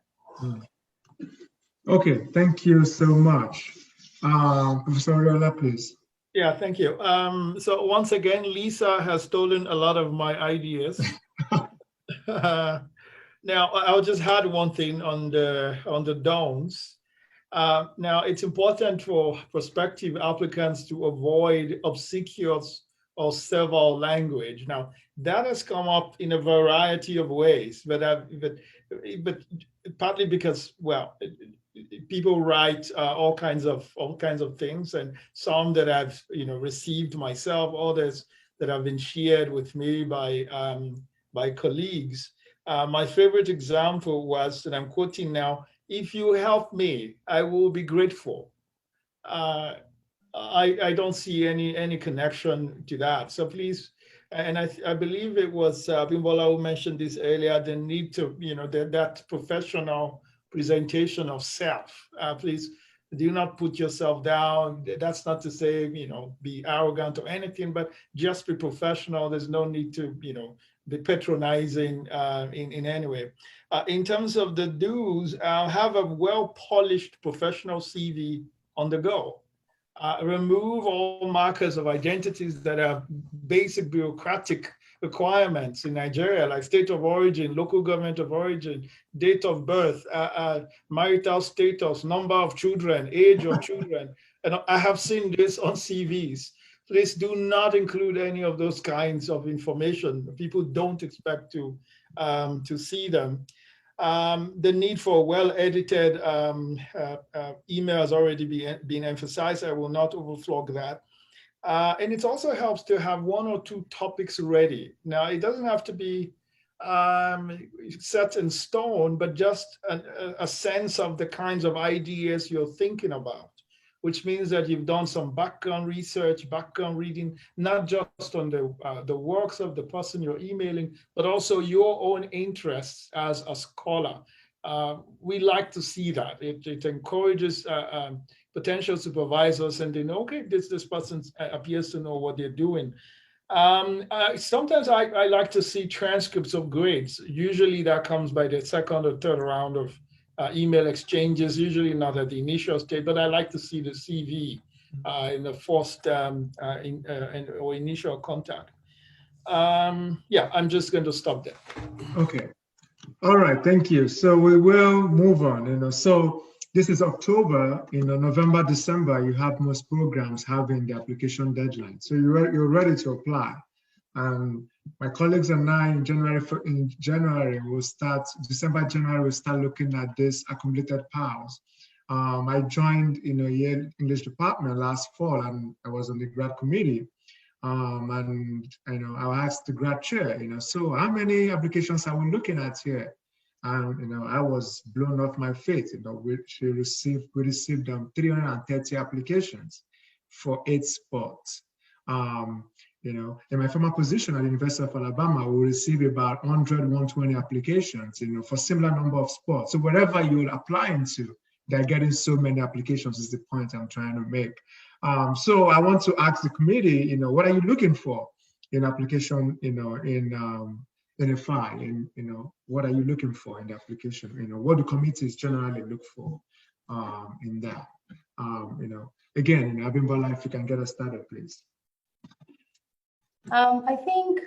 Okay, thank you so much. Professor Oriola, please. Yeah, thank you. So once again, Lisa has stolen a lot of my ideas. Now, I'll just add one thing on the don'ts. Now, it's important for prospective applicants to avoid obsequious or servile language. Now, that has come up in a variety of ways, but partly because, well, people write all kinds of things, and some that I've received myself, others that have been shared with me by colleagues. My favorite example was, and I'm quoting now, "If you help me, I will be grateful." I don't see any connection to that. So please, and I believe it was Bimbola who mentioned this earlier, the need to, that professional presentation of self. Please do not put yourself down. That's not to say, be arrogant or anything, but just be professional. There's no need to, be patronizing in any way. In terms of the do's, have a well-polished professional CV on the go. Remove all markers of identities that are basic bureaucratic requirements in Nigeria, like state of origin, local government of origin, date of birth, marital status, number of children, age of children. And I have seen this on CVs. Please do not include any of those kinds of information. People don't expect to see them. The need for well-edited email has already been emphasized. I will not overflog that. And it also helps to have one or two topics ready. Now, it doesn't have to be set in stone, but just a sense of the kinds of ideas you're thinking about, which means that you've done some background research, background reading, not just on the works of the person you're emailing, but also your own interests as a scholar. We like to see that. It encourages potential supervisors, and they know, okay, this person appears to know what they're doing. Sometimes I like to see transcripts of grades. Usually that comes by the second or third round of email exchanges, usually not at the initial stage, but I like to see the CV in the first or initial contact. Yeah, I'm just going to stop there. Okay. All right, thank you. So we will move on. So this is October. November, December, you have most programs having the application deadline. So you're ready to apply. And my colleagues and I in January will start, December, January, we'll start looking at this accumulated PALs. I joined Yale English department last fall, and I was on the grad committee. And I asked the grad chair, so how many applications are we looking at here? And I was blown off my feet. We received 330 applications for 8 spots. In my former position at the University of Alabama, we receive about 100, 120 applications, for similar number of spots. So wherever you're applying to, they're getting so many applications is the point I'm trying to make. So I want to ask the committee, what are you looking for in application, in a file, what are you looking for in the application? What do committees generally look for in that? Again, Abimbola, if you can get us started, please. I think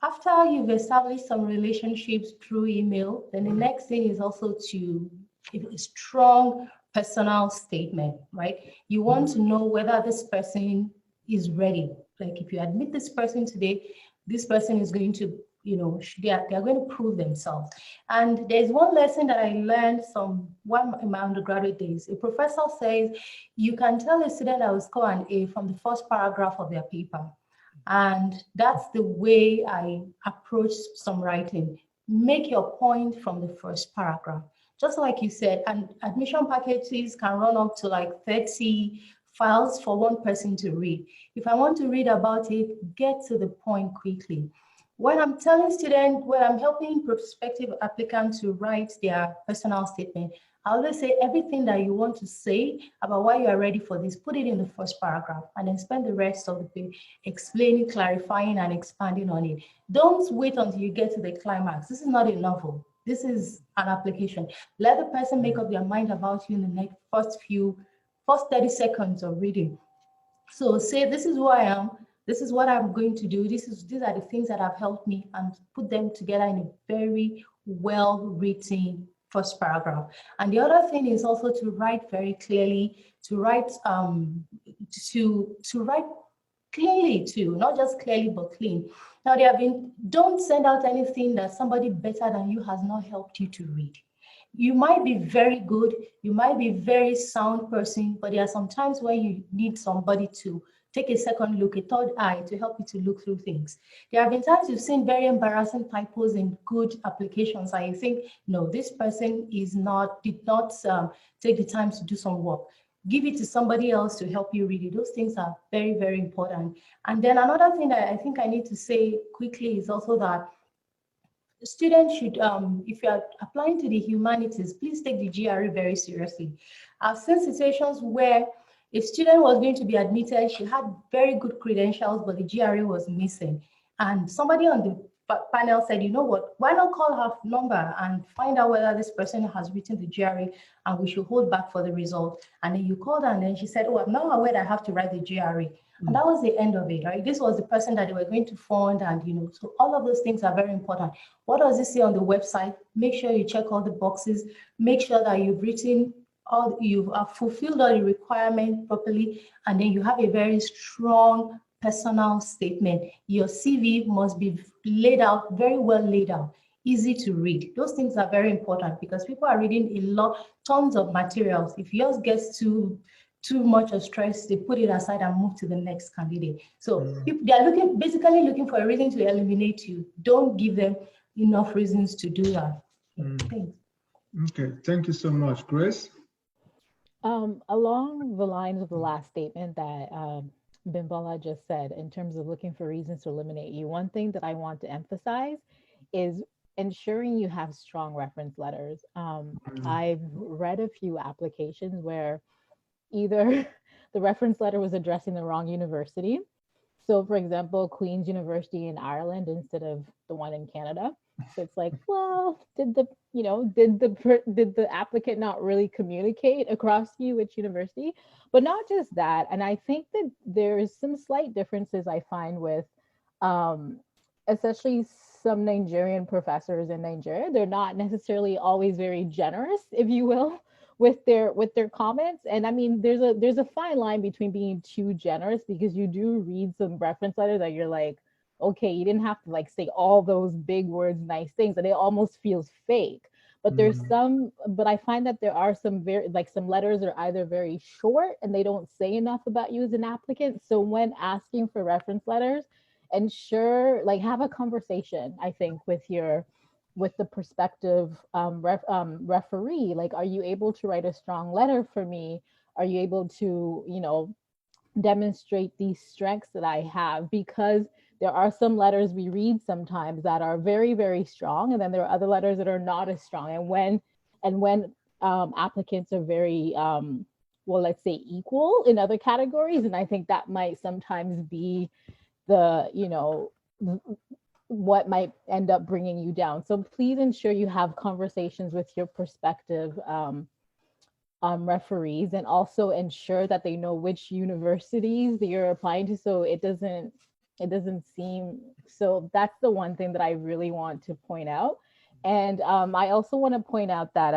after you've established some relationships through email, then the next thing is also to give a strong personal statement, right? You want to know whether this person is ready. Like if you admit this person today, this person is going to, they are going to prove themselves. And there's one lesson that I learned in my undergraduate days. A professor says, you can tell a student that will score an A from the first paragraph of their paper. And that's the way I approach some writing. Make your point from the first paragraph. Just like you said, and admission packages can run up to like 30, files for one person to read. If I want to read about it, get to the point quickly. When I'm telling students, when I'm helping prospective applicants to write their personal statement, I always say everything that you want to say about why you are ready for this, put it in the first paragraph and then spend the rest of the page explaining, clarifying, and expanding on it. Don't wait until you get to the climax. This is not a novel. This is an application. Let the person make up their mind about you in the next first 30 seconds of reading. So say, this is who I am. This is what I'm going to do. These are the things that have helped me, and put them together in a very well-written first paragraph. And the other thing is also to write very clearly, to write clearly too, not just clearly but clean. Now don't send out anything that somebody better than you has not helped you to read. You might be very good, you might be very sound person, but there are some times where you need somebody to take a second look, a third eye to help you to look through things. There have been times you've seen very embarrassing typos in good applications, and you think, no, this person did not take the time to do some work. Give it to somebody else to help you read it. Those things are very, very important. And then another thing that I think I need to say quickly is also that students should, if you are applying to the humanities, please take the GRE very seriously. I've seen situations where a student was going to be admitted, she had very good credentials, but the GRE was missing. And somebody on the panel said, you know what, why not call her number and find out whether this person has written the GRE and we should hold back for the result. And then you called her and then she said, oh, I'm not aware that I have to write the GRE. And that was the end of it, right? This was the person that they were going to fund, and so all of those things are very important. What does it say on the website? Make sure you check all the boxes. Make sure that you've fulfilled all the requirements properly, and then you have a very strong personal statement. Your CV must be laid out, very well laid out, easy to read. Those things are very important because people are reading tons of materials. If yours gets too much of stress, they put it aside and move to the next candidate. So they're basically looking for a reason to eliminate you. Don't give them enough reasons to do that. Thanks. Okay, thank you so much. Grace? Along the lines of the last statement that Bimbola just said, in terms of looking for reasons to eliminate you, one thing that I want to emphasize is ensuring you have strong reference letters. I've read a few applications where either the reference letter was addressing the wrong university. So for example, Queen's University in Ireland instead of the one in Canada. So it's like, well, did the applicant not really communicate across to you which university? But not just that. And I think that there's some slight differences I find with especially some Nigerian professors in Nigeria. They're not necessarily always very generous, if you will, with their comments. And I mean, there's a fine line between being too generous, because you do read some reference letters that you're like, okay, you didn't have to like say all those big words, nice things, and it almost feels fake. But but I find that there are some some letters are either very short and they don't say enough about you as an applicant. So when asking for reference letters, ensure, have a conversation, I think, with the prospective referee. Like, are you able to write a strong letter for me? Are you able to, demonstrate these strengths that I have? Because there are some letters we read sometimes that are very, very strong, and then there are other letters that are not as strong. And when applicants are very, let's say equal in other categories, and I think that might sometimes be what might end up bringing you down. So please ensure you have conversations with your prospective referees, and also ensure that they know which universities that you're applying to, so it doesn't seem. So that's the one thing that I really want to point out. And I also want to point out that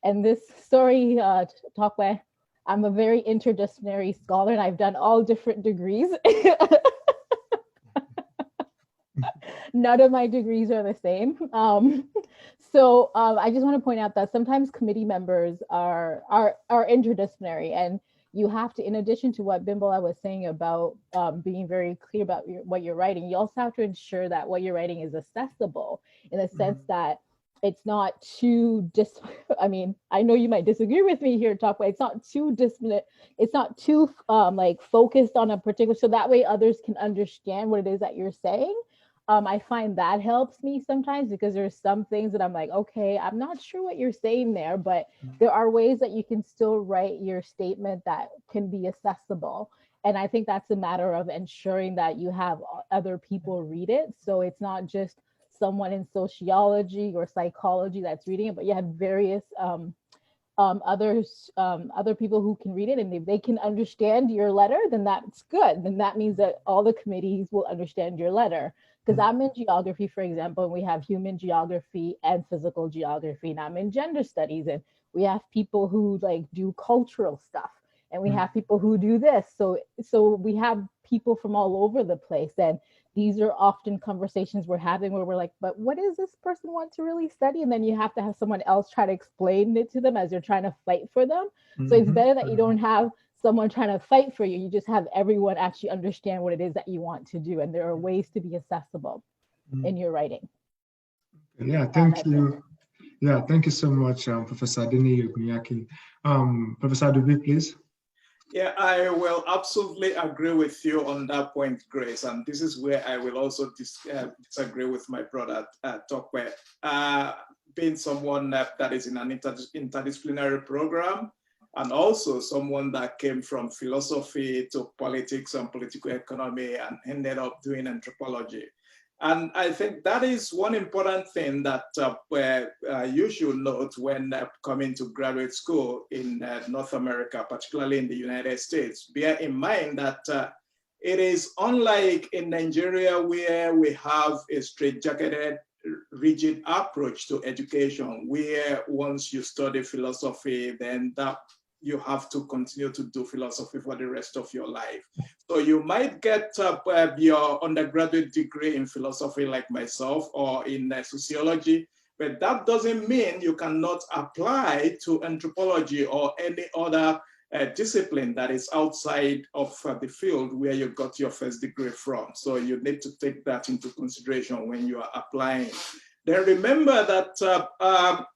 and this, sorry, Talkway, I'm a very interdisciplinary scholar and I've done all different degrees. None of my degrees are the same. So I just want to point out that sometimes committee members are interdisciplinary, and you have to, in addition to what Bimbola was saying about being very clear about what you're writing, you also have to ensure that what you're writing is accessible, in the sense that it's not too I mean, I know you might disagree with me here, Talk, but it's not too it's not too like focused on a particular, so that way others can understand what it is that you're saying. I find that helps me sometimes, because there's some things that I'm like, okay, I'm not sure what you're saying there, but there are ways that you can still write your statement that can be accessible. And I think that's a matter of ensuring that you have other people read it. So it's not just someone in sociology or psychology that's reading it, but you have various other people who can read it, and if they can understand your letter, then that's good. Then that means that all the committees will understand your letter. Because I'm in geography, for example, and we have human geography and physical geography, and I'm in gender studies, and we have people who like do cultural stuff, and we have people who do this. So we have people from all over the place, and these are often conversations we're having where we're like, but what does this person want to really study? And then you have to have someone else try to explain it to them as you're trying to fight for them. So it's better that you don't have someone trying to fight for you. You just have everyone actually understand what it is that you want to do. And there are ways to be accessible in your writing. Yeah, thank you. Yeah, thank you so much, Professor Adeni Ogunyaki. Professor Adubi, please. Yeah, I will absolutely agree with you on that point, Grace. And this is where I will also disagree with my brother, Tokwe. Being someone that is in an interdisciplinary program, and also someone that came from philosophy to politics and political economy and ended up doing anthropology. And I think that is one important thing that you should note when coming to graduate school in North America, particularly in the United States. Bear in mind that it is unlike in Nigeria, where we have a straitjacketed, rigid approach to education, where once you study philosophy, then that you have to continue to do philosophy for the rest of your life. So you might get your undergraduate degree in philosophy like myself, or in sociology, but that doesn't mean you cannot apply to anthropology or any other discipline that is outside of the field where you got your first degree from. So you need to take that into consideration when you are applying. Then remember that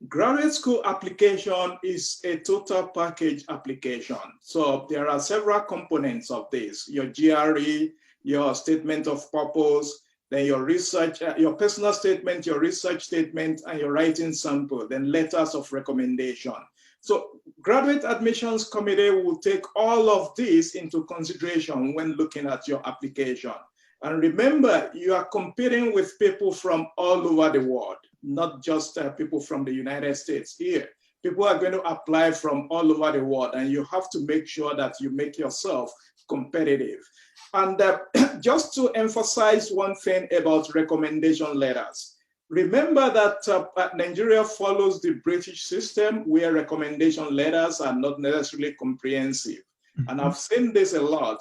graduate school application is a total package application. So there are several components of this: your GRE, your statement of purpose, then your research, your personal statement, your research statement, and your writing sample, then letters of recommendation. So graduate admissions committee will take all of these into consideration when looking at your application. And remember, you are competing with people from all over the world, not just people from the United States here. People are going to apply from all over the world, and you have to make sure that you make yourself competitive. And just to emphasize one thing about recommendation letters, remember that Nigeria follows the British system, where recommendation letters are not necessarily comprehensive. And I've seen this a lot.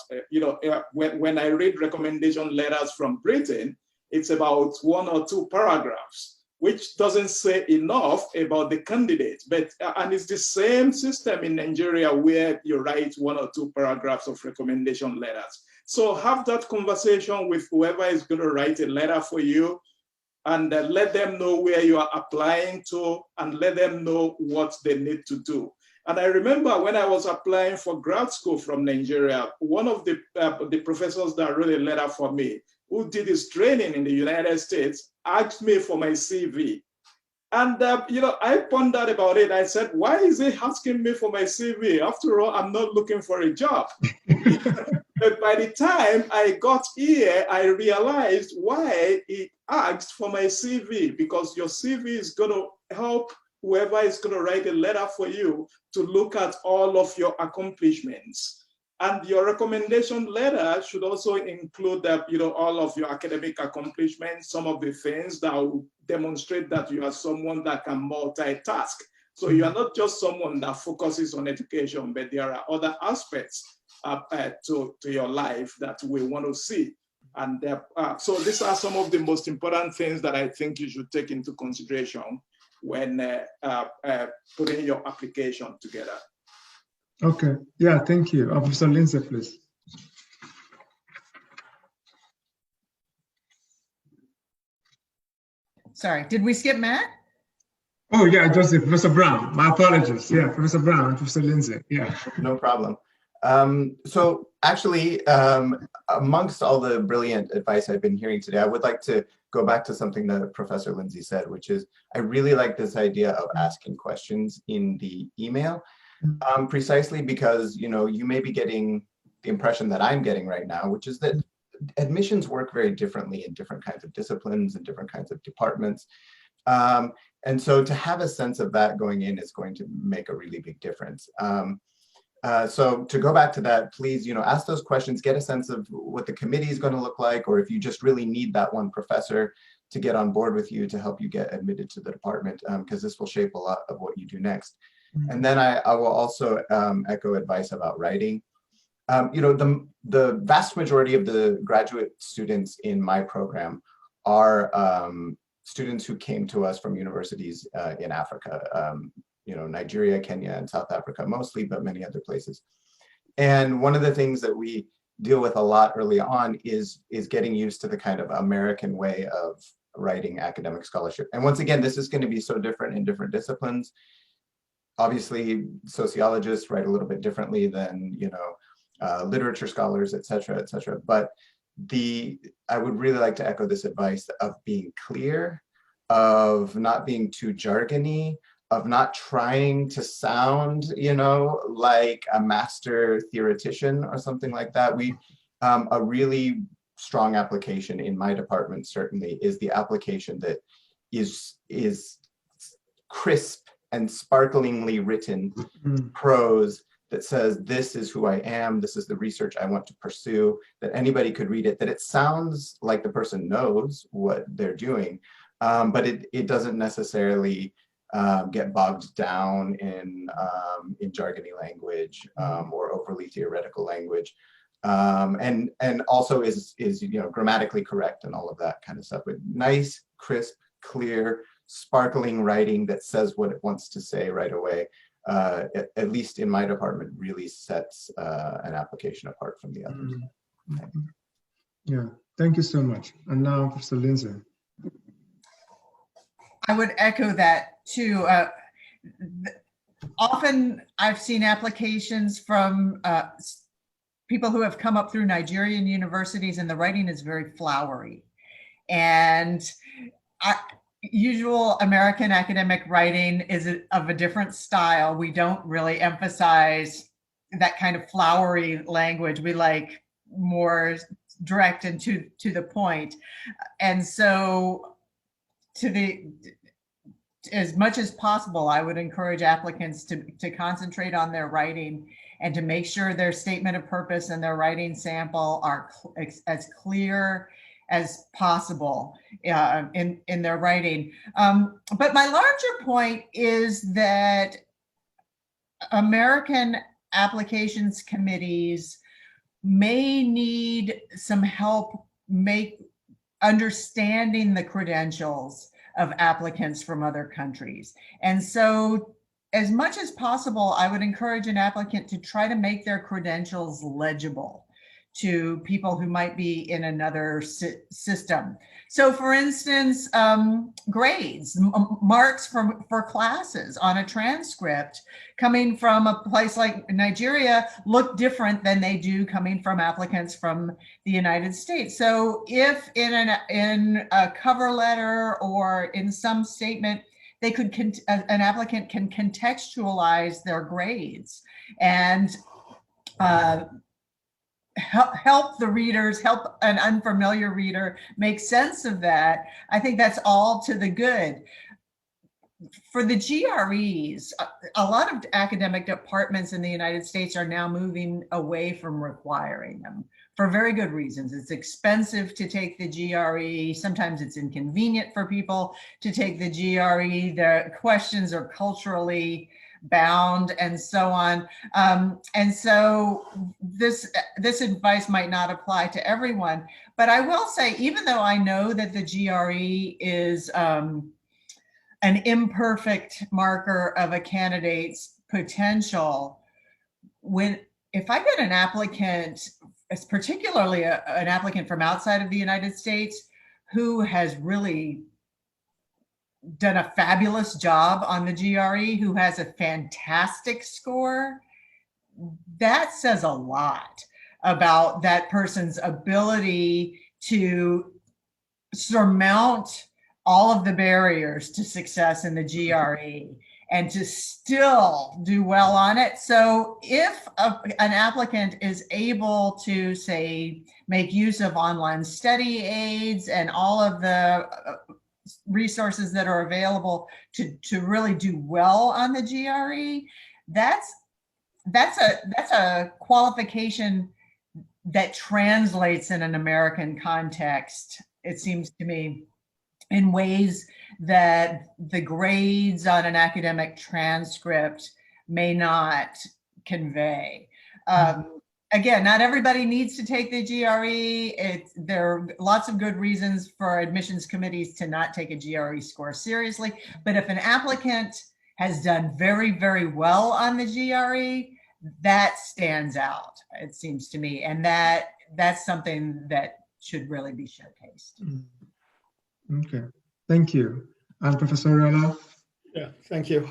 When I read recommendation letters from Britain, it's about 1 or 2 paragraphs, which doesn't say enough about the candidate. And it's the same system in Nigeria, where you write 1 or 2 paragraphs of recommendation letters. So have that conversation with whoever is going to write a letter for you, and let them know where you are applying to, and let them know what they need to do. And I remember when I was applying for grad school from Nigeria, one of the professors that wrote a letter for me, who did his training in the United States, asked me for my CV. And I pondered about it. I said, why is he asking me for my CV? After all, I'm not looking for a job. But by the time I got here, I realized why he asked for my CV, because your CV is going to help whoever is going to write a letter for you to look at all of your accomplishments. And your recommendation letter should also include all of your academic accomplishments, some of the things that will demonstrate that you are someone that can multitask. So you are not just someone that focuses on education, but there are other aspects to your life that we want to see. And so these are some of the most important things that I think you should take into consideration when putting your application together. Okay, yeah, thank you. Professor Lindsay, please. Sorry, did we skip Matt? Oh yeah, Joseph, Professor Brown. My apologies. Yeah, Professor Brown and Professor Lindsay. Yeah. No problem. So actually, amongst all the brilliant advice I've been hearing today, I would like to go back to something that Professor Lindsay said, which is I really like this idea of asking questions in the email, precisely because, you know, you may be getting the impression that I'm getting right now, which is that admissions work very differently in different kinds of disciplines and different kinds of departments. And so to have a sense of that going in is going to make a really big difference. So to go back to that, please, you know, ask those questions, get a sense of what the committee is going to look like, or if you just really need that one professor to get on board with you to help you get admitted to the department, because this will shape a lot of what you do next. And then I will also echo advice about writing. You know, the vast majority of the graduate students in my program are students who came to us from universities in Africa, you know, Nigeria, Kenya, and South Africa mostly, but many other places. And one of the things that we deal with a lot early on is getting used to the kind of American way of writing academic scholarship. And once again, this is going to be so different in different disciplines. Obviously, sociologists write a little bit differently than, you know, literature scholars, et cetera, et cetera. But I would really like to echo this advice of being clear, of not being too jargony, of not trying to sound, you know, like a master theoretician or something like that. A really strong application in my department certainly is the application that is crisp and sparklingly written prose that says, this is who I am, this is the research I want to pursue, that anybody could read it, that it sounds like the person knows what they're doing, but it doesn't necessarily get bogged down in jargony language or overly theoretical language, and also is you know, grammatically correct and all of that kind of stuff, but nice, crisp, clear, sparkling writing that says what it wants to say right away. At least in my department, really sets an application apart from the others. Yeah, thank you so much. And now, Professor Lindsay. I would echo that too. Often I've seen applications from people who have come up through Nigerian universities, and the writing is very flowery. And usual American academic writing is of a different style. We don't really emphasize that kind of flowery language. We like more direct and to the point. And so as much as possible, I would encourage applicants to concentrate on their writing and to make sure their statement of purpose and their writing sample are as clear as possible in their writing. But my larger point is that American applications committees may need some help understanding the credentials of applicants from other countries. And so as much as possible, I would encourage an applicant to try to make their credentials legible to people who might be in another system. So for instance, grades, marks for classes on a transcript coming from a place like Nigeria look different than they do coming from applicants from the United States. So if in a cover letter or in some statement, an applicant can contextualize their grades and help the readers, help an unfamiliar reader make sense of that, I think that's all to the good. For the GREs, a lot of academic departments in the United States are now moving away from requiring them for very good reasons. It's expensive to take the GRE. Sometimes it's inconvenient for people to take the GRE. The questions are culturally bound and so on. And so this advice might not apply to everyone, but I will say, even though I know that the GRE is an imperfect marker of a candidate's potential, if I get an applicant, particularly an applicant from outside of the United States, who has really done a fabulous job on the GRE, who has a fantastic score, that says a lot about that person's ability to surmount all of the barriers to success in the GRE and to still do well on it. So if an applicant is able to, say, make use of online study aids and all of the resources that are available to really do well on the GRE, that's a qualification that translates in an American context, it seems to me, in ways that the grades on an academic transcript may not convey. Again, not everybody needs to take the GRE. There are lots of good reasons for admissions committees to not take a GRE score seriously. But if an applicant has done very, very well on the GRE, that stands out, it seems to me. And that's something that should really be showcased. Okay, thank you. And Professor Rella? Yeah, thank you.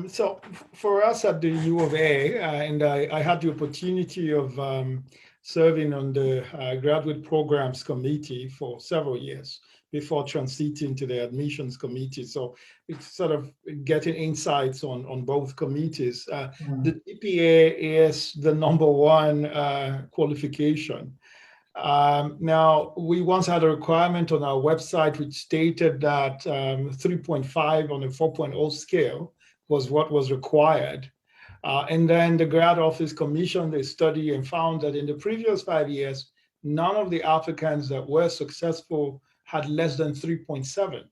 So for us at the U of A, and I had the opportunity of serving on the graduate programs committee for several years before transiting to the admissions committee. So it's sort of getting insights on both committees. The GPA is the #1 qualification. Now, we once had a requirement on our website which stated that 3.5 on a 4.0 scale was what was required. And then the grad office commissioned a study and found that in the previous 5 years, none of the applicants that were successful had less than 3.7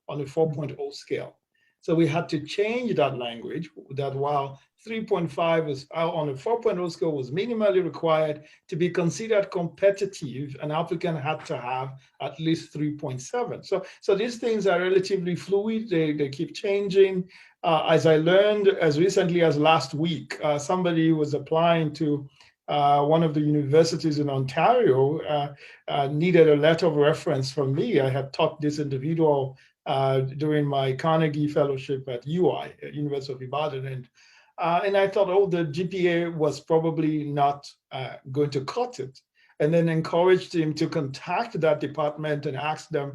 on a 4.0 scale. So we had to change that language, that while 3.5 is on a 4.0 scale was minimally required to be considered competitive, an applicant had to have at least 3.7. So these things are relatively fluid. They keep changing. As I learned as recently as last week, somebody was applying to one of the universities in Ontario, needed a letter of reference from me. I had taught this individual during my Carnegie Fellowship at UI, at University of Ibadan. And I thought, oh, the GPA was probably not going to cut it. And then encouraged him to contact that department and ask them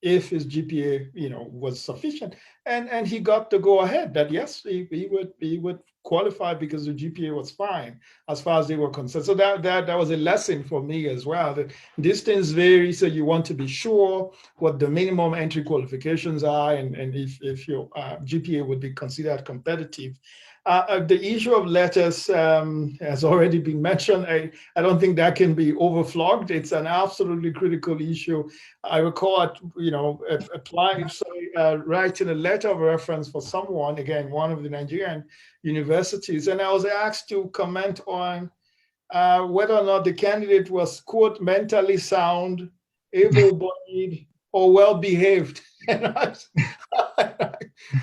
if his GPA, was sufficient. And he got the go ahead that yes, he would qualify because the GPA was fine as far as they were concerned. So that was a lesson for me as well. The distance varies, so you want to be sure what the minimum entry qualifications are and if your GPA would be considered competitive. The issue of letters has already been mentioned. I don't think that can be overflogged. It's an absolutely critical issue. I recall, writing a letter of reference for someone, again, one of the Nigerian universities, and I was asked to comment on whether or not the candidate was, quote, mentally sound, able-bodied, or well-behaved.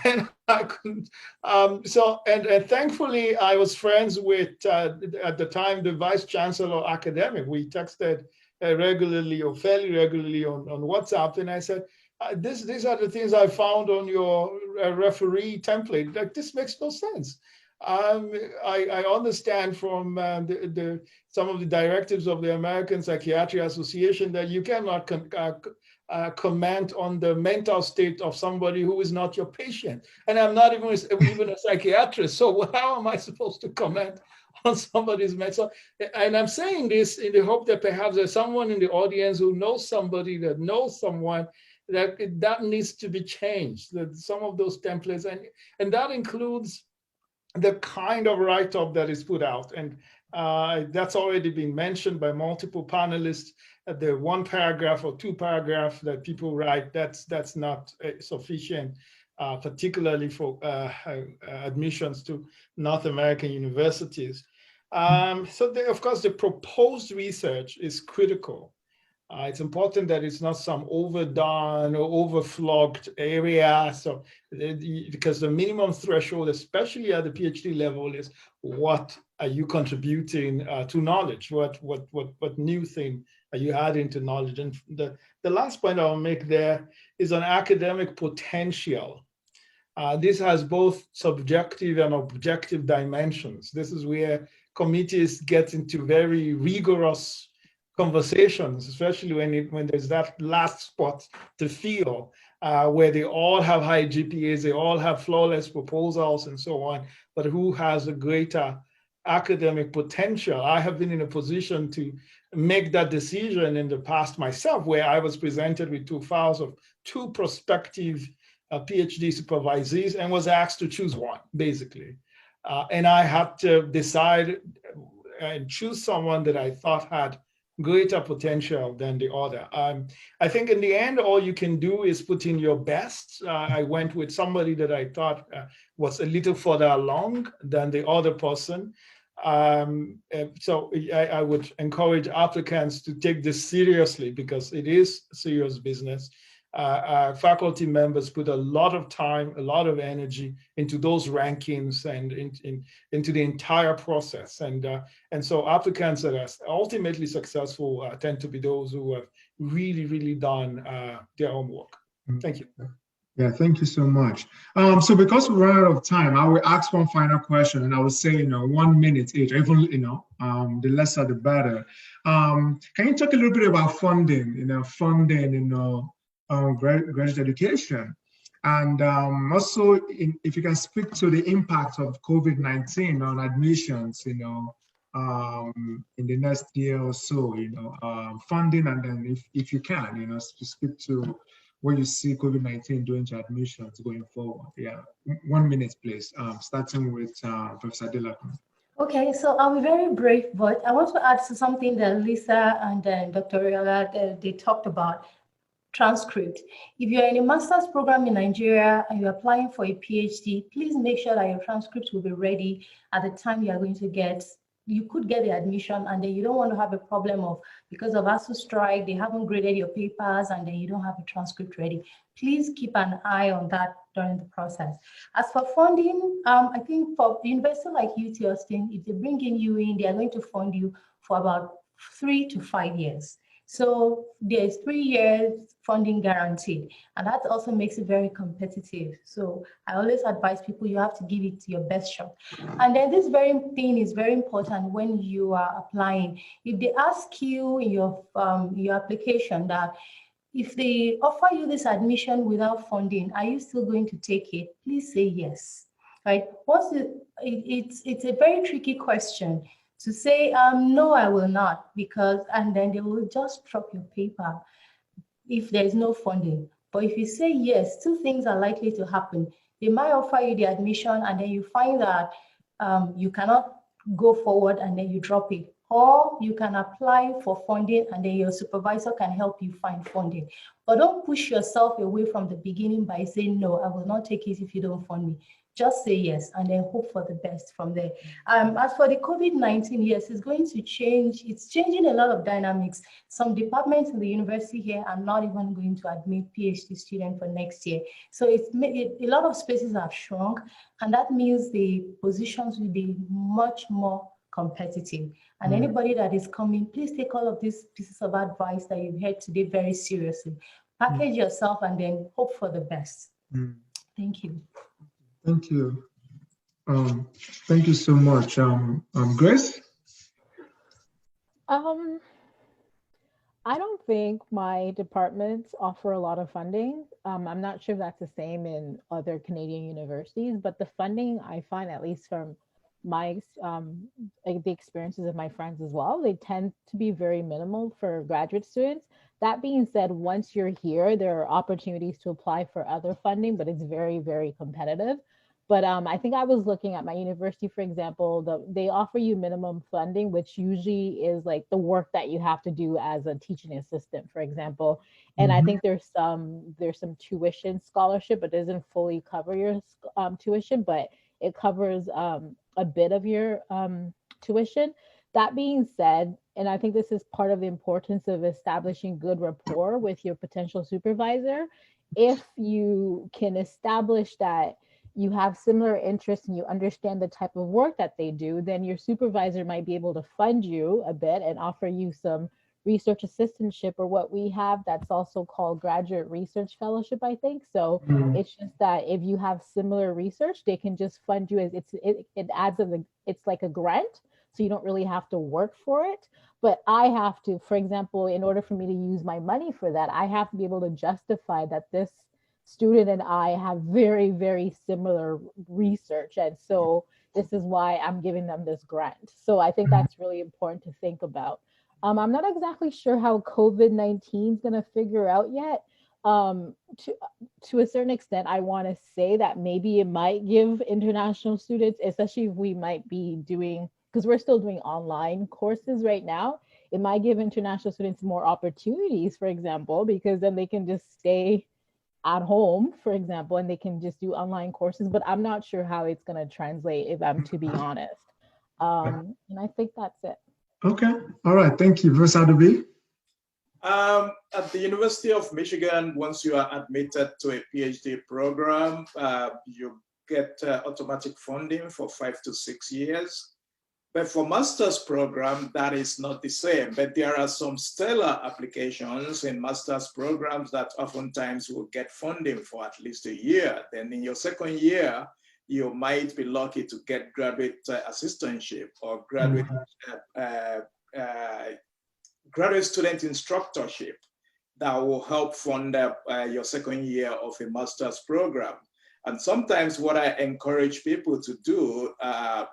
And I couldn't. And thankfully, I was friends with, at the time, the vice chancellor academic. We texted regularly or fairly regularly on WhatsApp. And I said, these are the things I found on your referee template. Like, this makes no sense. I understand from some of the directives of the American Psychiatry Association that you cannot comment on the mental state of somebody who is not your patient. And I'm not even a psychiatrist, so how am I supposed to comment on somebody's mental? And I'm saying this in the hope that perhaps there's someone in the audience who knows somebody that knows someone that needs to be changed, that some of those templates, and that includes the kind of write-up that is put out. And that's already been mentioned by multiple panelists. The 1 paragraph or 2 paragraph that people write, that's not sufficient, particularly for admissions to North American universities. Of course, the proposed research is critical. It's important that it's not some overdone or overflogged area. So, because the minimum threshold, especially at the PhD level, is what are you contributing to knowledge? What new thing you add into knowledge. And the last point I'll make there is on academic potential. This has both subjective and objective dimensions. This is where committees get into very rigorous conversations, especially when there's that last spot to fill, where they all have high GPAs, they all have flawless proposals and so on, but who has a greater academic potential? I have been in a position to make that decision in the past myself, where I was presented with 2 files of 2 prospective PhD supervisees and was asked to choose one, basically. And I had to decide and choose someone that I thought had greater potential than the other. I think in the end, all you can do is put in your best. I went with somebody that I thought was a little further along than the other person. So I would encourage applicants to take this seriously, because it is serious business. Faculty members put a lot of time, a lot of energy into those rankings and into the entire process. And so applicants that are ultimately successful tend to be those who have really, really done their homework. Thank you. Yeah, thank you so much. So because we ran out of time, I will ask one final question, and I will say, 1 minute each, or even, the lesser the better. Can you talk a little bit about funding, graduate education? And also, if you can speak to the impact of COVID-19 on admissions, in the next year or so, funding, and then if you can, speak to what you see COVID-19 doing to admissions going forward. Yeah, 1 minute, please, starting with Professor Delacroix. Okay, so I'll be very brief, but I want to add to something that Lisa and Dr. Riola, they talked about. Transcript. If you're in a master's program in Nigeria and you're applying for a PhD, please make sure that your transcript will be ready at the time you are going to get. You could get the admission, and then you don't want to have a problem of, because of ASU strike, they haven't graded your papers, and then you don't have a transcript ready. Please keep an eye on that during the process. As for funding, I think for a university like UT Austin, if they bring in you in, they are going to fund you for about 3 to 5 years. So there's 3 years funding guaranteed, and that also makes it very competitive. So I always advise people, you have to give it your best shot. And then this very thing is very important when you are applying. If they ask you in your application that if they offer you this admission without funding, are you still going to take it? Please say yes, right? It's a very tricky question to say, no, I will not, and then they will just drop your paper if there's no funding. But if you say yes, 2 things are likely to happen. They might offer you the admission, and then you find that you cannot go forward, and then you drop it. Or you can apply for funding, and then your supervisor can help you find funding. But don't push yourself away from the beginning by saying, no, I will not take it if you don't fund me. Just say yes, and then hope for the best from there. As for the COVID-19, yes, it's going to change. It's changing a lot of dynamics. Some departments in the university here are not even going to admit PhD students for next year. So a lot of spaces have shrunk, and that means the positions will be much more competitive. And anybody that is coming, please take all of these pieces of advice that you've heard today very seriously. Package yourself and then hope for the best. Thank you. Thank you. Thank you so much. Grace? I don't think my departments offer a lot of funding. I'm not sure if that's the same in other Canadian universities, but the funding I find, at least from my the experiences of my friends as well, they tend to be very minimal for graduate students. That being said, once you're here, there are opportunities to apply for other funding, but it's very, very competitive. But I think I was looking at my university, for example, they offer you minimum funding, which usually is like the work that you have to do as a teaching assistant, for example. And I think there's some tuition scholarship, but doesn't fully cover your tuition, but it covers a bit of your tuition. That being said, and I think this is part of the importance of establishing good rapport with your potential supervisor, if you can establish that you have similar interests and you understand the type of work that they do, then your supervisor might be able to fund you a bit and offer you some research assistantship, or what we have that's also called graduate research fellowship, I think. So it's just that if you have similar research, they can just fund you as it adds it's like a grant. So you don't really have to work for it. But I have to, for example, in order for me to use my money for that, I have to be able to justify that this student and I have very, very similar research. And so this is why I'm giving them this grant. So I think that's really important to think about. I'm not exactly sure how COVID-19 is going to figure out yet. To a certain extent, I want to say that maybe it might give international students, especially if we might be doing, because we're still doing online courses right now, it might give international students more opportunities, for example, because then they can just stay at home, for example, and they can just do online courses. But I'm not sure how it's going to translate, if I'm to be honest. And I think that's it. Okay. All right. Thank you. Professor Adobe? At the University of Michigan, once you are admitted to a PhD program, you get automatic funding for 5 to 6 years. But for master's program, that is not the same. But there are some stellar applications in master's programs that oftentimes will get funding for at least a year. Then in your second year, you might be lucky to get graduate assistantship or graduate student instructorship that will help fund your second year of a master's program. And sometimes what I encourage people to do,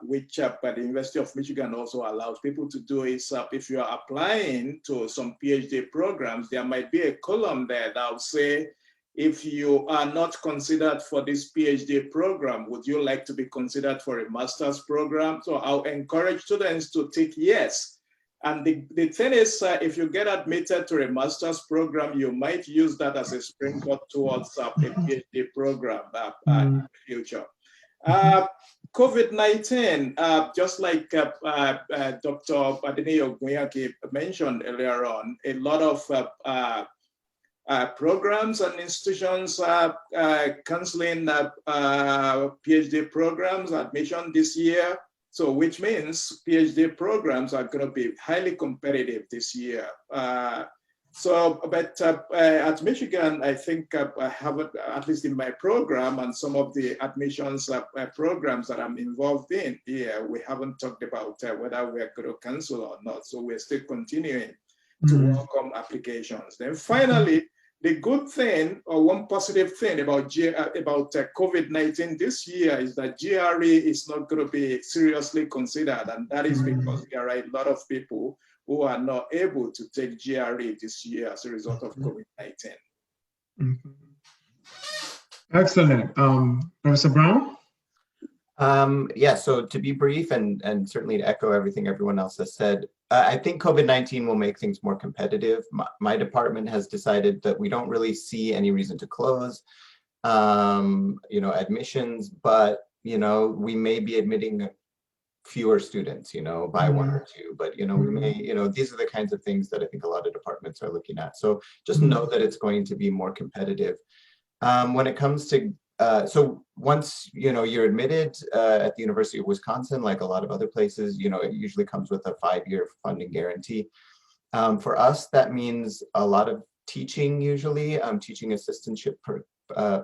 which the University of Michigan also allows people to do, is if you are applying to some PhD programs, there might be a column there that will say, if you are not considered for this PhD program, would you like to be considered for a master's program? So I'll encourage students to tick yes. And the thing is, if you get admitted to a master's program, you might use that as a springboard towards a PhD program in the future. COVID-19, just like Dr. Adeneyo Gunyaki mentioned earlier on, a lot of programs and institutions are canceling PhD programs admission this year. So which means PhD programs are going to be highly competitive this year. But at Michigan, I think I have, at least in my program and some of the admissions programs that I'm involved in here, we haven't talked about whether we're going to cancel or not. So we're still continuing to welcome applications. Then finally, the good thing, or one positive thing about COVID-19 this year, is that GRE is not going to be seriously considered. And that is because there are a lot of people who are not able to take GRE this year as a result of COVID-19. Excellent. Professor Brown? Yeah, so to be brief and certainly to echo everything everyone else has said, I think COVID-19 will make things more competitive. My department has decided that we don't really see any reason to close, admissions, but, we may be admitting fewer students, by 1 or 2, but, we may, these are the kinds of things that I think a lot of departments are looking at. So just know that it's going to be more competitive. When it comes to so once you're admitted at the University of Wisconsin, like a lot of other places, it usually comes with a 5-year funding guarantee. For us, that means a lot of teaching, usually teaching assistantship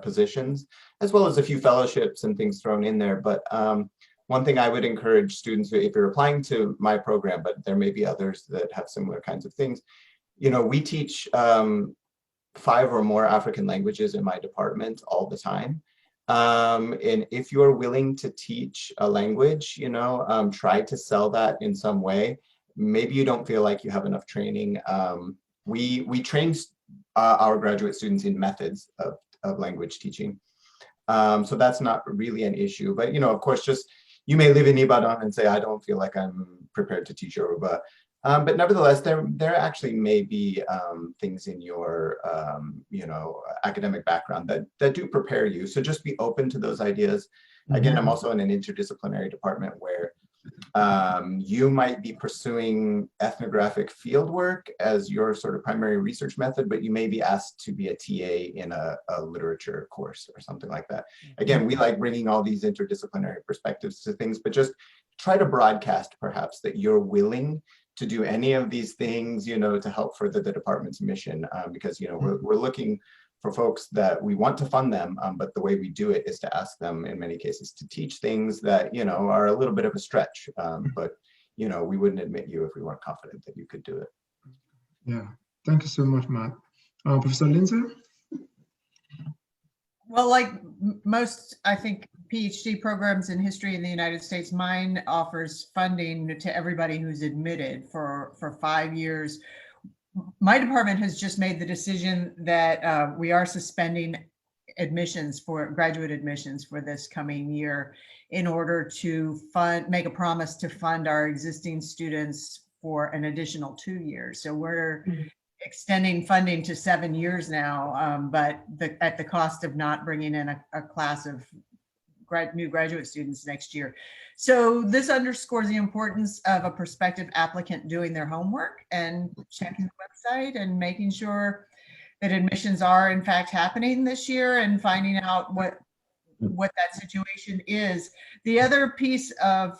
positions, as well as a few fellowships and things thrown in there. But one thing I would encourage students, if you're applying to my program, but there may be others that have similar kinds of things, we teach 5 or more African languages in my department all the time. And if you're willing to teach a language, try to sell that in some way. Maybe you don't feel like you have enough training. We train our graduate students in methods of language teaching. So that's not really an issue. But, of course, just you may live in Ibadan and say, I don't feel like I'm prepared to teach Yoruba. But nevertheless, there actually may be things in your, academic background that do prepare you. So just be open to those ideas. Again, I'm also in an interdisciplinary department where you might be pursuing ethnographic fieldwork as your sort of primary research method, but you may be asked to be a TA in a literature course or something like that. Again, we like bringing all these interdisciplinary perspectives to things, but just try to broadcast perhaps that you're willing to do any of these things, to help further the department's mission, because, we're looking for folks that we want to fund them, but the way we do it is to ask them in many cases to teach things that, are a little bit of a stretch, but, we wouldn't admit you if we weren't confident that you could do it. Yeah, thank you so much, Matt. Professor Lindsay? Well, like most, I think, PhD programs in history in the United States, mine offers funding to everybody who's admitted for 5 years. My department has just made the decision that we are suspending admissions for graduate admissions for this coming year in order to make a promise to fund our existing students for an additional 2 years. So we're extending funding to 7 years now, but at the cost of not bringing in a class of new graduate students next year. So this underscores the importance of a prospective applicant doing their homework and checking the website and making sure that admissions are in fact happening this year and finding out what that situation is. The other piece of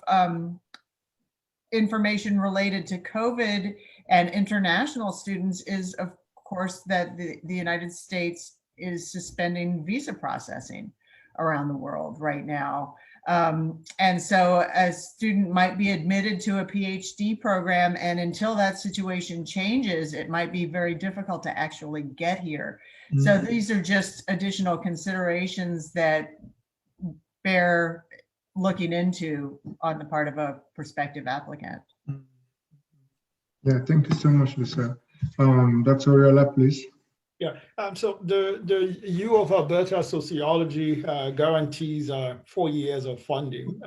information related to COVID and international students is, of course, that the United States is suspending visa processing around the world right now. And so a student might be admitted to a PhD program, and until that situation changes, it might be very difficult to actually get here. So these are just additional considerations that bear looking into on the part of a prospective applicant. Yeah, thank you so much, Lisa. Dr. Oriola, please. Yeah, so the U of Alberta sociology guarantees 4 years of funding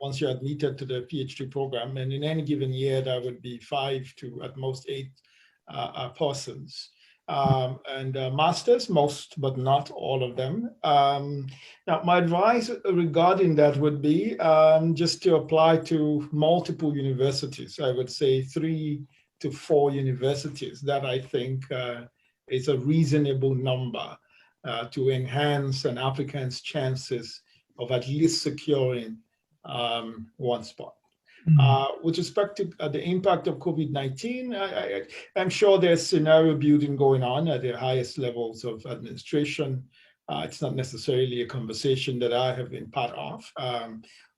once you're admitted to the PhD program. And in any given year, that would be 5 to at most 8 persons. And masters, most but not all of them. Now, my advice regarding that would be just to apply to multiple universities. I would say 3 to 4 universities. That I think is a reasonable number to enhance an applicant's chances of at least securing one spot. With respect to the impact of COVID-19, I'm sure there's scenario building going on at the highest levels of administration. It's not necessarily a conversation that I have been part of,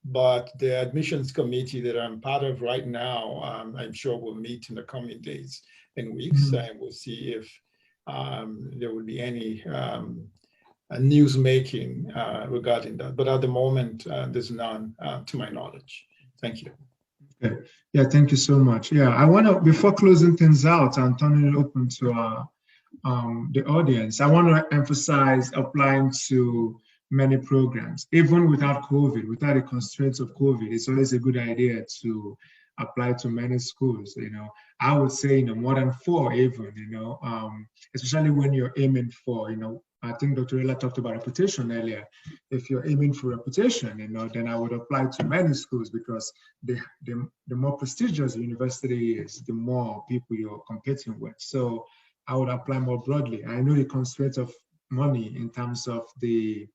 but the admissions committee that I'm part of right now, I'm sure will meet in the coming days and weeks, and we'll see if there will be any news making regarding that. But at the moment, there's none to my knowledge. Thank you. Okay. Yeah, thank you so much. Yeah, I want to, before closing things out and turning it open to the audience, I want to emphasize applying to many programs. Even without COVID, without the constraints of COVID, it's always a good idea to apply to many schools. I would say more than 4 even, especially when you're aiming for, I think Dr. Ella talked about reputation earlier. If you're aiming for reputation, then I would apply to many schools, because the more prestigious the university is, the more people you're competing with. So I would apply more broadly. I know the constraints of money in terms of the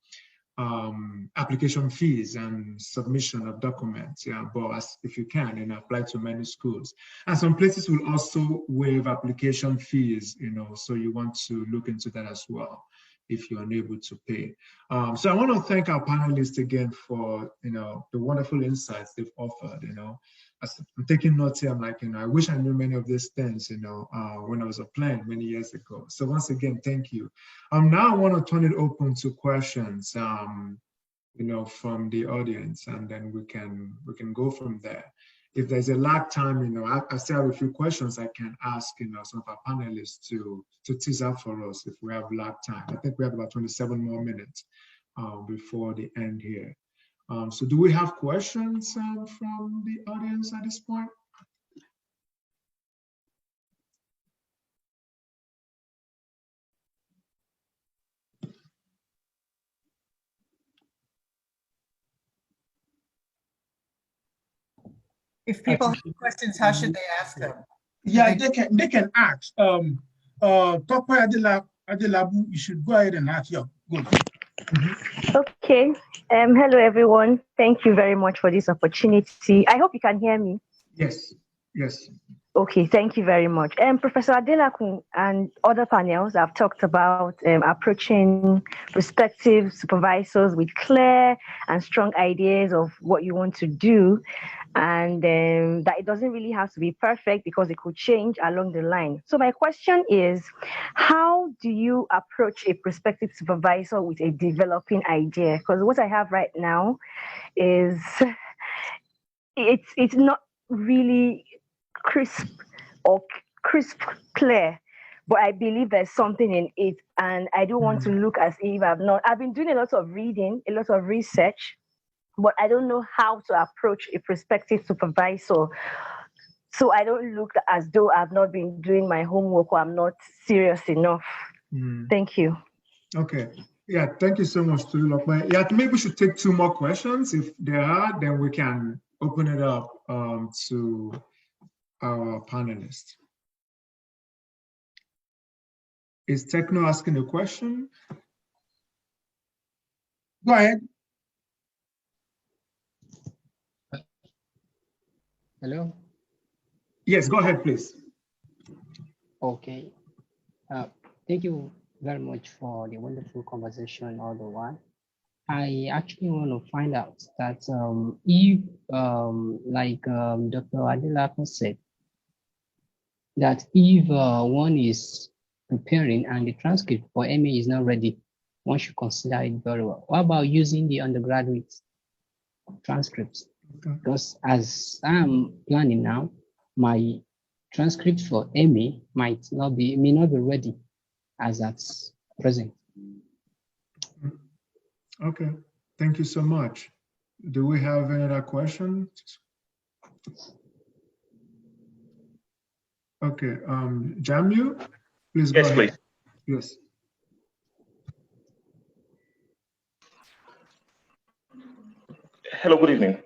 application fees and submission of documents, but if you can, apply to many schools. And some places will also waive application fees, so you want to look into that as well if you're unable to pay. So I want to thank our panelists again for the wonderful insights they've offered. As I'm taking notes here, I'm like, I wish I knew many of these things, when I was applying many years ago. So once again, thank you. Now I want to turn it open to questions, from the audience, and then we can go from there. If there's a lag time, I still have a few questions I can ask, some of our panelists to tease out for us if we have lag time. I think we have about 27 more minutes before the end here. So do we have questions from the audience at this point? If people have questions, how should they ask them? Yeah, they can ask. Tope Adelabu, you should go ahead and ask your good. Okay. Hello, everyone. Thank you very much for this opportunity. I hope you can hear me. Yes, yes. Okay, thank you very much. Professor Adelakun and other panels have talked about approaching prospective supervisors with clear and strong ideas of what you want to do, and that it doesn't really have to be perfect because it could change along the line. So my question is, how do you approach a prospective supervisor with a developing idea? Because what I have right now is it's not really crisp or crisp clear, but I believe there's something in it, and I don't want to look as if I've been doing a lot of reading, a lot of research, but I don't know how to approach a prospective supervisor, so I don't look as though I've not been doing my homework or I'm not serious enough. Thank you. Okay. Yeah, thank you so much, Tululokwe. Yeah, maybe we should take 2 more questions. If there are, then we can open it up to our panelists. Is Techno asking a question? Go ahead. Hello? Yes, go ahead, please. Okay. Thank you very much for the wonderful conversation all the while. I actually want to find out that if, like Dr. Adelapo said, that if one is preparing and the transcript for MA is not ready, one should consider it very well. What about using the undergraduate transcripts? Okay. Because as I'm planning now, my transcript for MA may not be ready as at present. Okay, thank you so much. Do we have any other questions? Okay, Jamil, please go ahead. Please. Yes. Hello, good evening.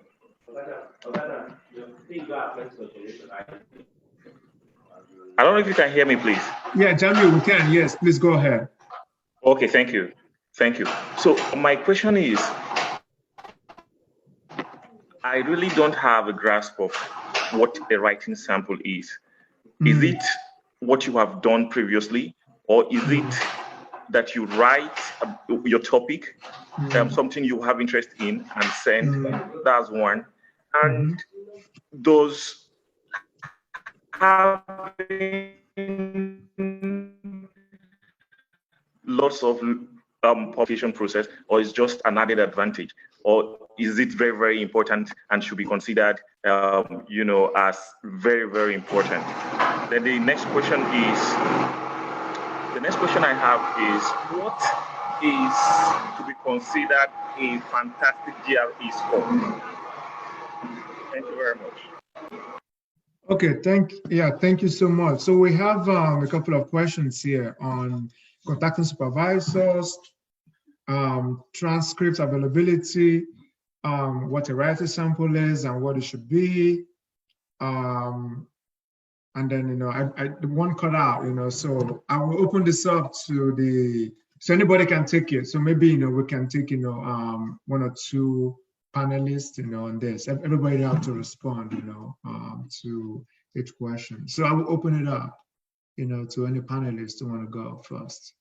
I don't know if you can hear me, please. Yeah, Jamil, we can. Yes, please go ahead. Okay, thank you. Thank you. So my question is, I really don't have a grasp of what a writing sample is. Is it what you have done previously, or is it that you write your topic, something you have interest in, and send? That's one. And those having lots of publication process, or is just an added advantage, or is it very, very important and should be considered, as very, very important? Then the next question I have is, what is to be considered a fantastic GRE score? Thank you very much. Okay, thank you so much. So we have a couple of questions here on contacting supervisors, transcripts availability, what a writing sample is and what it should be. And then, I one cut out, so I will open this up to so anybody can take it. So maybe, we can take, 1 or 2 panelists, on this. Everybody have to respond, to each question. So I will open it up, to any panelists who want to go first.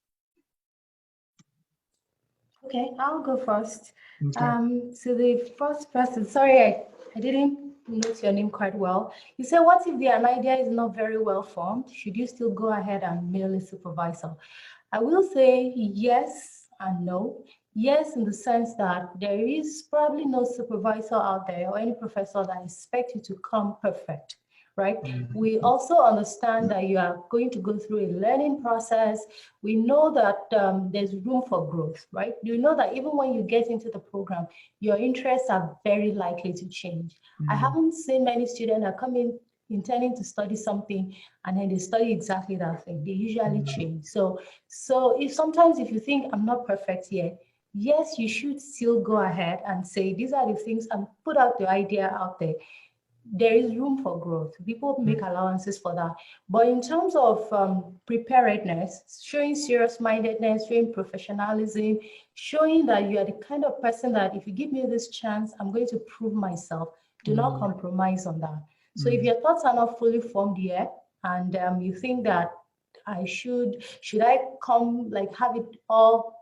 Okay, I'll go first. Okay. So the first person, sorry, I didn't note your name quite well. You said, what if an idea is not very well formed? Should you still go ahead and mail a supervisor? I will say yes and no. Yes, in the sense that there is probably no supervisor out there or any professor that expects you to come perfect, right? We also understand that you are going to go through a learning process. We know that there's room for growth, right? You know that even when you get into the program, your interests are very likely to change. I haven't seen many students that come in intending to study something and then they study exactly that thing. They usually change. So if you think I'm not perfect yet, yes, you should still go ahead and say, these are the things, and put out the idea out there. there is room for growth. People make allowances for that. But in terms of preparedness, showing serious-mindedness, showing professionalism, showing that you are the kind of person that if you give me this chance, I'm going to prove myself. Do not compromise on that. So if your thoughts are not fully formed yet, and you think that should I come, like, have it all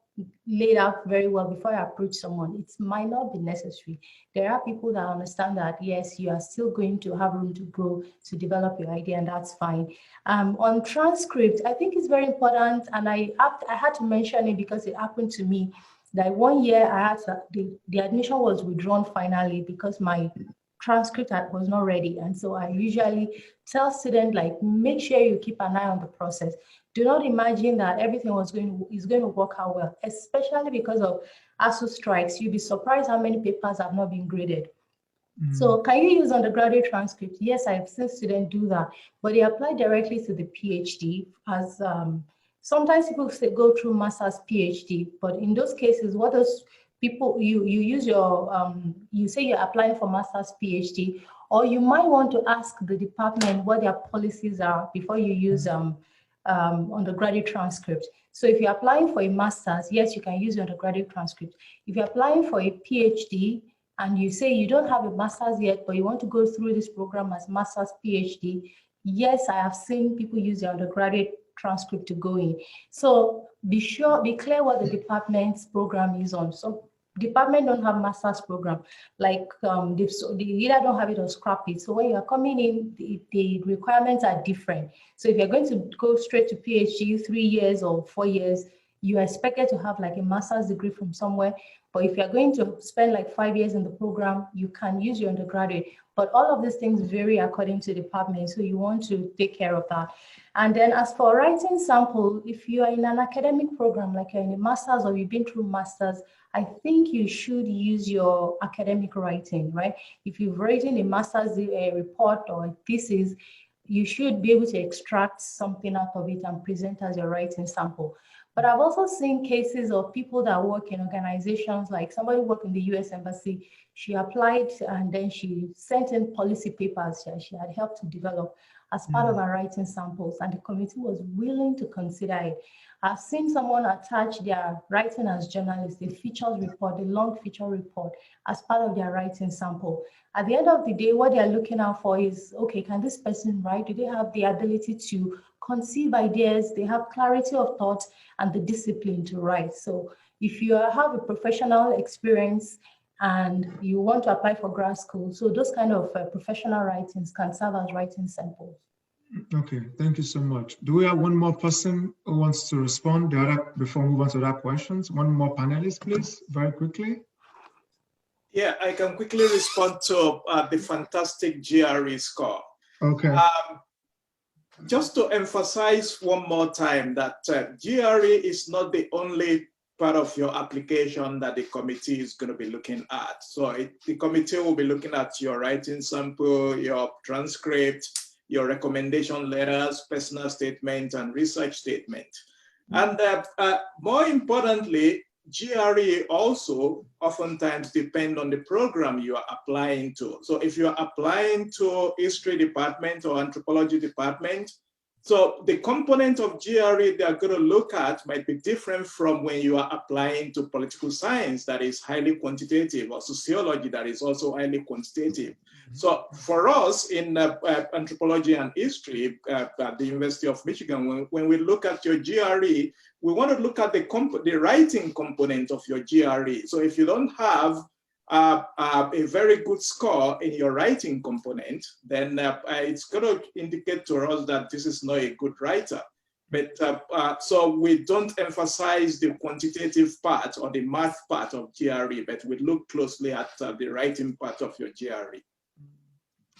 laid out very well before I approach someone, it might not be necessary. There are people that understand that, yes, you are still going to have room to grow, to develop your idea, and that's fine. On transcript, I think it's very important, and I had to mention it because it happened to me that 1 year I had the admission was withdrawn finally because my transcript was not ready. And so I usually tell students, like, make sure you keep an eye on the process. Do not imagine that everything is going to work out well, especially because of ASU strikes. You'll be surprised how many papers have not been graded. So can you use undergraduate transcript? Yes, I've seen students do that, but they apply directly to the PhD as sometimes people say go through master's PhD, but in those cases, what those people, you use your, you say you're applying for master's PhD, or you might want to ask the department what their policies are before you use undergraduate transcript. So if you're applying for a master's, yes, you can use your undergraduate transcript. If you're applying for a PhD and you say you don't have a master's yet, but you want to go through this program as master's PhD, yes, I have seen people use the undergraduate transcript to go in. So be clear what the department's program is on. So department don't have master's program, like they either don't have it or scrap it. So when you're coming in, the requirements are different. So if you're going to go straight to PhD, 3 years or 4 years, you are expected to have like a master's degree from somewhere. But if you're going to spend like 5 years in the program, you can use your undergraduate. But all of these things vary according to the department, so you want to take care of that. And then as for writing sample, if you are in an academic program, like you're in a master's or you've been through master's, I think you should use your academic writing, right? If you've written a master's report or a thesis, you should be able to extract something out of it and present as your writing sample. But I've also seen cases of people that work in organizations, like somebody worked in the US Embassy. She applied and then she sent in policy papers she had helped to develop as part of her writing samples, and the committee was willing to consider it. I've seen someone attach their writing as journalists, the features report, the long feature report as part of their writing sample. At the end of the day, what they're looking out for is, okay, can this person write? Do they have the ability to conceive ideas? They have clarity of thought and the discipline to write. So if you have a professional experience and you want to apply for grad school, so those kind of professional writings can serve as writing samples. Okay, thank you so much. Do we have one more person who wants to respond before we move on to that questions? One more panelist, please, very quickly. Yeah, I can quickly respond to the fantastic GRE score. Okay. Just to emphasize one more time that GRE is not the only part of your application that the committee is going to be looking at. So the committee will be looking at your writing sample, your transcript, your recommendation letters, personal statement, and research statement. And more importantly, GRE also oftentimes depend on the program you are applying to. So if you are applying to history department or anthropology department, so the component of GRE they are going to look at might be different from when you are applying to political science that is highly quantitative, or sociology that is also highly quantitative. So for us in anthropology and history at the University of Michigan, when we look at your GRE, we want to look at the writing component of your GRE. So if you don't have a very good score in your writing component, then it's going to indicate to us that this is not a good writer. But so we don't emphasize the quantitative part or the math part of GRE, but we look closely at the writing part of your GRE.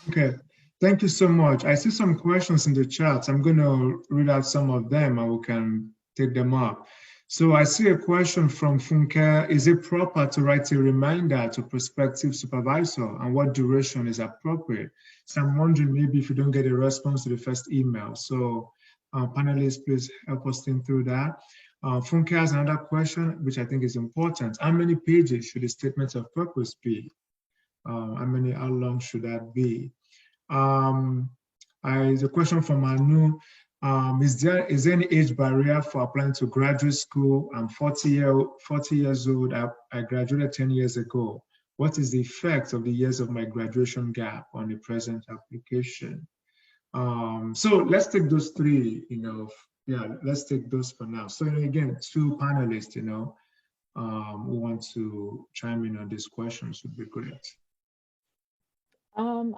Okay, thank you so much. I see some questions in the chat. I'm going to read out some of them and we can take them up. So I see a question from Funke. Is it proper to write a reminder to prospective supervisor, and what duration is appropriate? So I'm wondering maybe if you don't get a response to the first email. So panelists, please help us think through that. Funke has another question, which I think is important. How many pages should a statement of purpose be? How long should that be? The question from Anu, is there any age barrier for applying to graduate school? I'm 40 years old. I graduated 10 years ago. What is the effect of the years of my graduation gap on the present application? So let's take those three, let's take those for now. So again, two panelists, who want to chime in on these questions would be great.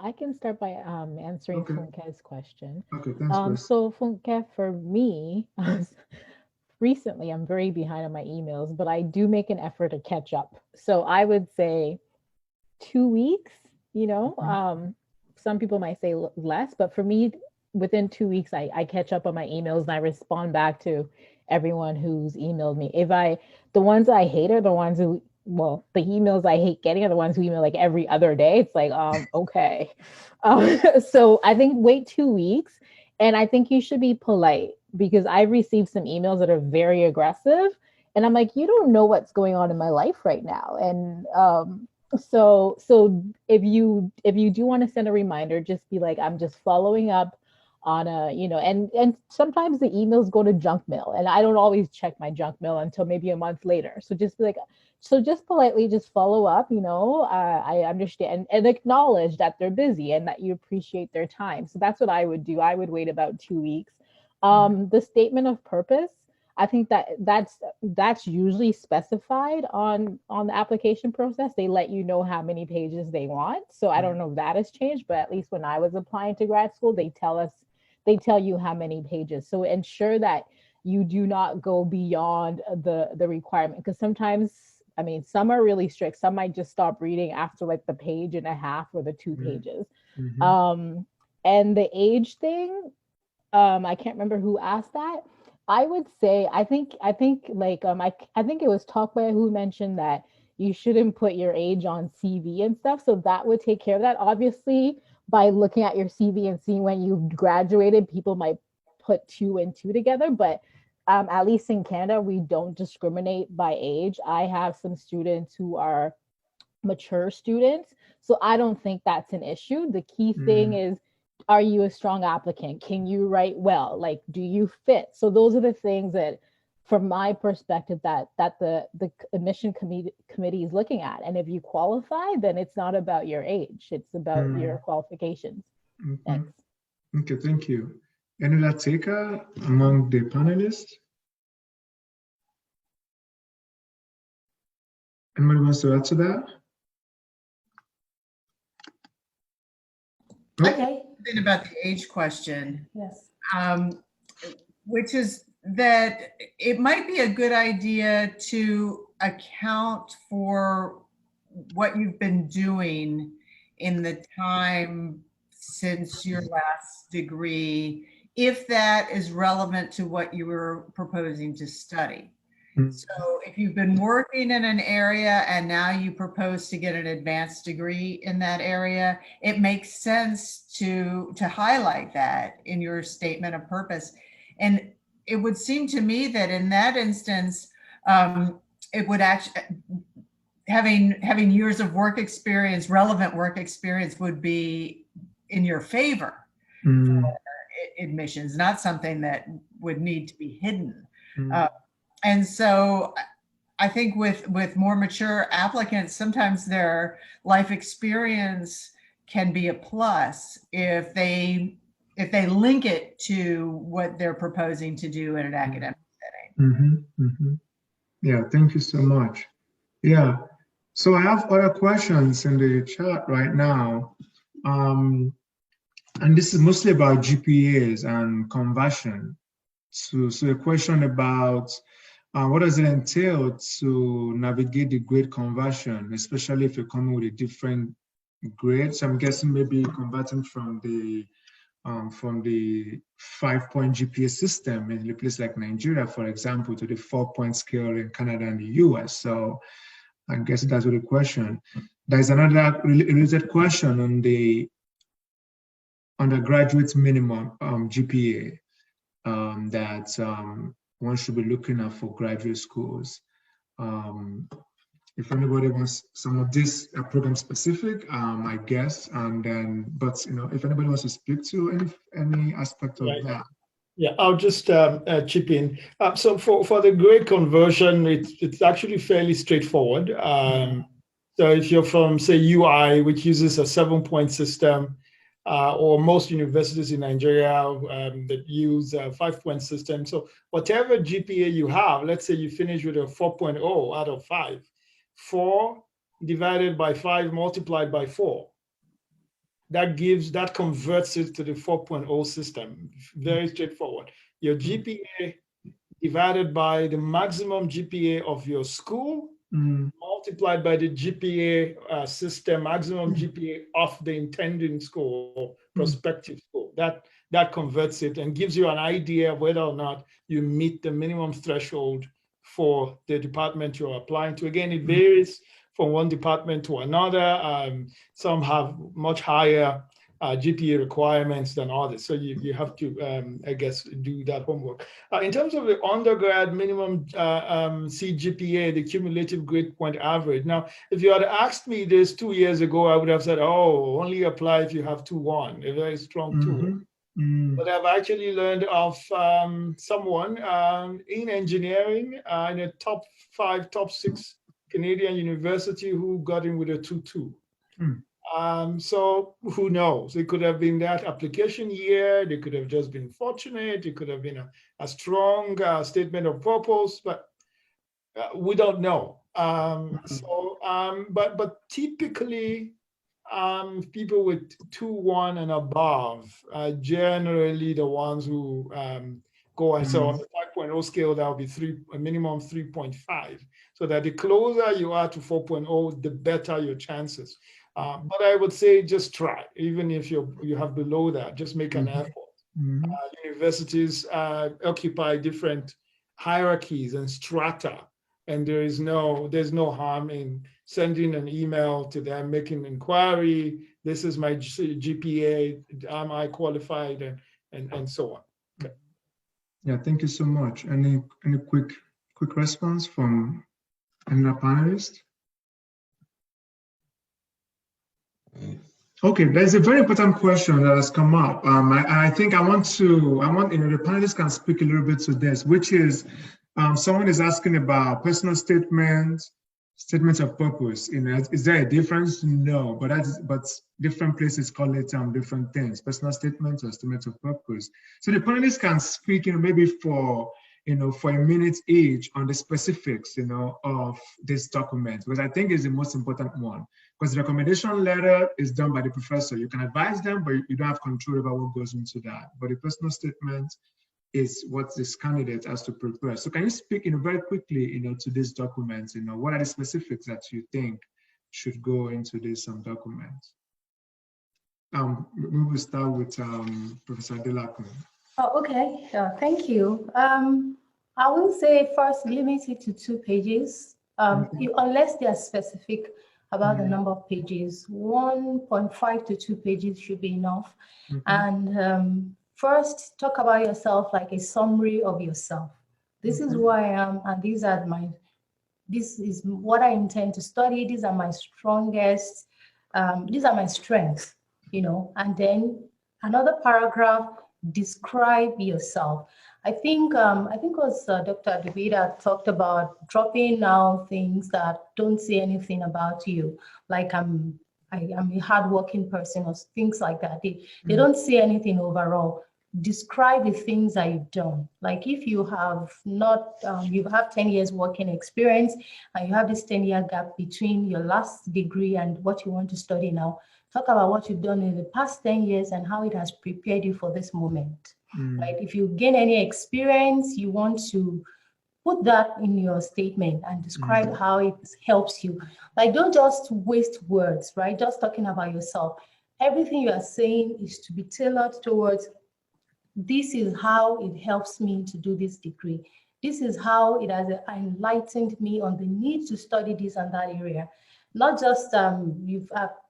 I can start by answering Funke's question. Okay, thanks, Chris. So Funke, for me, recently I'm very behind on my emails, but I do make an effort to catch up. So I would say 2 weeks, some people might say less, but for me, within 2 weeks, I catch up on my emails and I respond back to everyone who's emailed me. The ones I hate are the ones who, the emails I hate getting are the ones who email like every other day. It's like, okay. So I think wait 2 weeks, and I think you should be polite, because I've received some emails that are very aggressive, and I'm like, you don't know what's going on in my life right now. And so if you do want to send a reminder, just be like, I'm just following up on and sometimes the emails go to junk mail, and I don't always check my junk mail until maybe a month later. So just be like, just politely just follow up, I understand and acknowledge that they're busy and that you appreciate their time. So that's what I would do. I would wait about 2 weeks. The statement of purpose, I think that's usually specified on the application process. They let you know how many pages they want. So I don't know if that has changed, but at least when I was applying to grad school, they tell you how many pages. So ensure that you do not go beyond the requirement, because sometimes, some are really strict. Some might just stop reading after like the page and a half or the 2 pages. And the age thing, I can't remember who asked that. I would say, I think it was Talkway who mentioned that you shouldn't put your age on CV and stuff. So that would take care of that. Obviously, by looking at your CV and seeing when you graduated, people might put 2 and 2 together, but at least in Canada, we don't discriminate by age. I have some students who are mature students, so I don't think that's an issue. The key thing is, are you a strong applicant? Can you write well? Like, do you fit? So those are the things that, from my perspective, that the admission committee is looking at. And if you qualify, then it's not about your age. It's about your qualifications. Thanks. Okay, thank you. Any other taker among the panelists? Anybody wants to add to that? Okay. About the age question. Yes. Which is that it might be a good idea to account for what you've been doing in the time since your last degree, if that is relevant to what you were proposing to study. So if you've been working in an area and now you propose to get an advanced degree in that area, it makes sense to highlight that in your statement of purpose. And it would seem to me that in that instance, it would actually, having years of work experience, relevant work experience, would be in your favor for admissions, not something that would need to be hidden. And so I think with more mature applicants, sometimes their life experience can be a plus if they link it to what they're proposing to do in an academic setting. Yeah, thank you so much. Yeah, so I have other questions in the chat right now. And this is mostly about GPAs and conversion. So a question about what does it entail to navigate the grade conversion, especially if you're coming with a different grade? So I'm guessing maybe converting from the 5-point GPA system in a place like Nigeria, for example, to the 4-point scale in Canada and the US. So I guess that's the question. There's another related question on the undergraduate minimum GPA that one should be looking at for graduate schools. if anybody wants some of this program specific, I guess, and then, but if anybody wants to speak to any aspect of that. Yeah, I'll just chip in. So for the grade conversion, it's actually fairly straightforward. So if you're from, say, UI, which uses a 7-point system, or most universities in Nigeria that use a 5-point system. So whatever GPA you have, let's say you finish with a 4.0 out of 5, 4 divided by 5 multiplied by 4. That converts it to the 4.0 system. Very straightforward. Your GPA divided by the maximum GPA of your school, multiplied by the GPA system, maximum GPA of the intending school, prospective school. That converts it and gives you an idea of whether or not you meet the minimum threshold for the department you're applying to. Again, it varies from one department to another. Some have much higher GPA requirements than others. So you have to, I guess, do that homework. In terms of the undergrad minimum CGPA, the cumulative grade point average. Now, if you had asked me this 2 years ago, I would have said, oh, only apply if you have 2.1, a very strong 2. But I've actually learned of someone in engineering in a top 5, top 6 Canadian university who got in with a 2.2. So who knows? It could have been that application year. They could have just been fortunate. It could have been a strong statement of purpose, but we don't know. But typically, people with 2.1 and above are generally the ones who go and so on the 5.0 scale, that would be a minimum 3.5. So that the closer you are to 4.0, the better your chances. But I would say just try, even if you have below that, just make an effort. Universities occupy different hierarchies and strata, and there's no harm in sending an email to them, making inquiry. This is my GPA. Am I qualified, and so on. Okay. Yeah, thank you so much. Any quick response from another panelist? Okay, there's a very important question that has come up. I think the panelists can speak a little bit to this, which is someone is asking about personal statements of purpose. Is there a difference? No, but different places call it different things, personal statements or statements of purpose. So the panelists can speak, maybe for a minute each on the specifics, of this document, because I think is the most important one. Because the recommendation letter is done by the professor. You can advise them, but you don't have control over what goes into that. But the personal statement is what this candidate has to prepare. So can you speak, very quickly, to this document? What are the specifics that you think should go into this document? We will start with Professor Delacroix. Oh, okay. Thank you. I will say first, limit it to 2 pages. Unless they are specific about the number of pages, 1.5 to 2 pages should be enough. And first, talk about yourself like a summary of yourself. This is who I am, and this is what I intend to study. These are my strongest, these are my strengths, and then another paragraph, describe yourself. I think it was Dr. Adubida talked about dropping now things that don't say anything about you, like I'm a hardworking person or things like that. They don't say anything overall. Describe the things that you've done. Like if you have you have 10 years working experience and you have this 10-year gap between your last degree and what you want to study now, talk about what you've done in the past 10 years and how it has prepared you for this moment. Right? If you gain any experience, you want to put that in your statement and describe how it helps you. Like, don't just waste words, right? Just talking about yourself. Everything you are saying is to be tailored towards, this is how it helps me to do this degree. This is how it has enlightened me on the need to study this and that area. Not just I've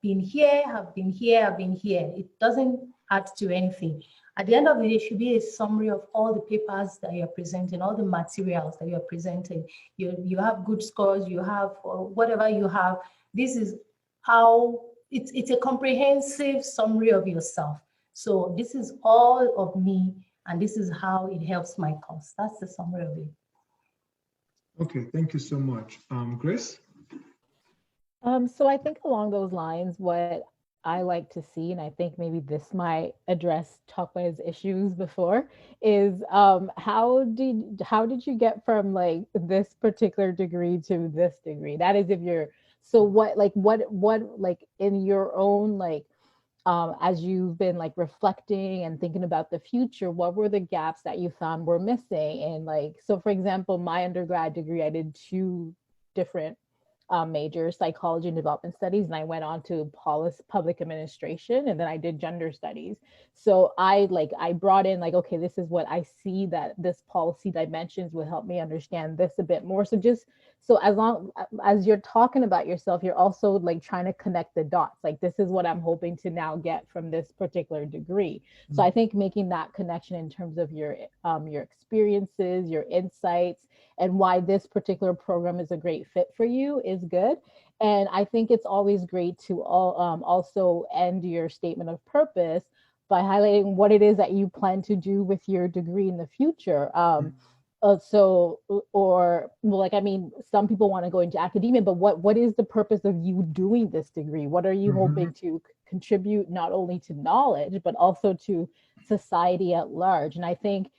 been here, I've been here, I've been here. It doesn't add to anything. At the end of the day, it should be a summary of all the papers that you're presenting, all the materials that you're presenting. You have good scores, you have whatever you have. This is how it's a comprehensive summary of yourself. So this is all of me, and this is how it helps my cause. That's the summary of it. Okay, thank you so much. Grace? So I think along those lines, what I like to see, and I think maybe this might address Tokwe's issues before, is how did you get from like this particular degree to this degree? That is, if you're, so what like in your own like as you've been like reflecting and thinking about the future, what were the gaps that you found were missing? And like, so for example, my undergrad degree, I did 2 different majors, psychology and development studies, and I went on to public administration, and then I did gender studies. So I brought in like, okay, this is what I see that this policy dimensions would help me understand this a bit more. So just so as long as you're talking about yourself, you're also like trying to connect the dots. Like, this is what I'm hoping to now get from this particular degree. Mm-hmm. So I think making that connection in terms of your experiences, your insights, and why this particular program is a great fit for you is good. And I think it's always great to also end your statement of purpose by highlighting what it is that you plan to do with your degree in the future. Some people want to go into academia, but what is the purpose of you doing this degree? What are you hoping to contribute not only to knowledge, but also to society at large? And I think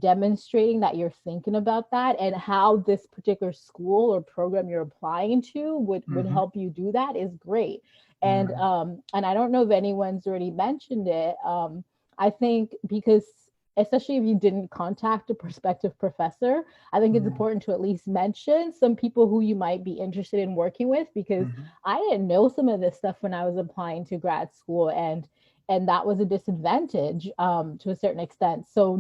demonstrating that you're thinking about that and how this particular school or program you're applying to would help you do that is great. And I don't know if anyone's already mentioned it. I think because especially if you didn't contact a prospective professor, I think it's important to at least mention some people who you might be interested in working with, because I didn't know some of this stuff when I was applying to grad school, and that was a disadvantage to a certain extent. So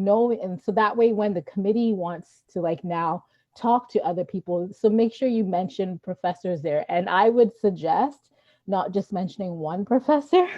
so that way when the committee wants to like now talk to other people, so make sure you mention professors there. And I would suggest not just mentioning one professor,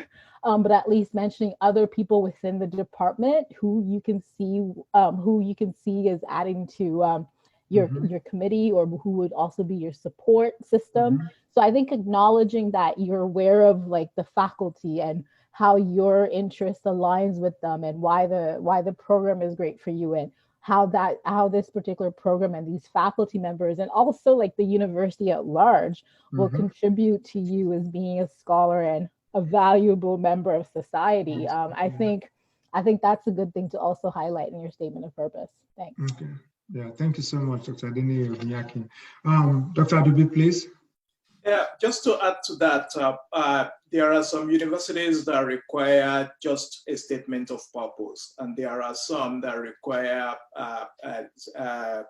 but at least mentioning other people within the department who you can see as adding to your committee, or who would also be your support system. So I think acknowledging that you're aware of like the faculty and how your interest aligns with them, and why the program is great for you, and how this particular program and these faculty members, and also like the university at large, will contribute to you as being a scholar and a valuable member of society. I think that's a good thing to also highlight in your statement of purpose. Thanks. Okay. Yeah, thank you so much, Dr. Adeniyi Obinyaki. Dr. Adubi, please. Yeah, just to add to that, there are some universities that require just a statement of purpose, and there are some that require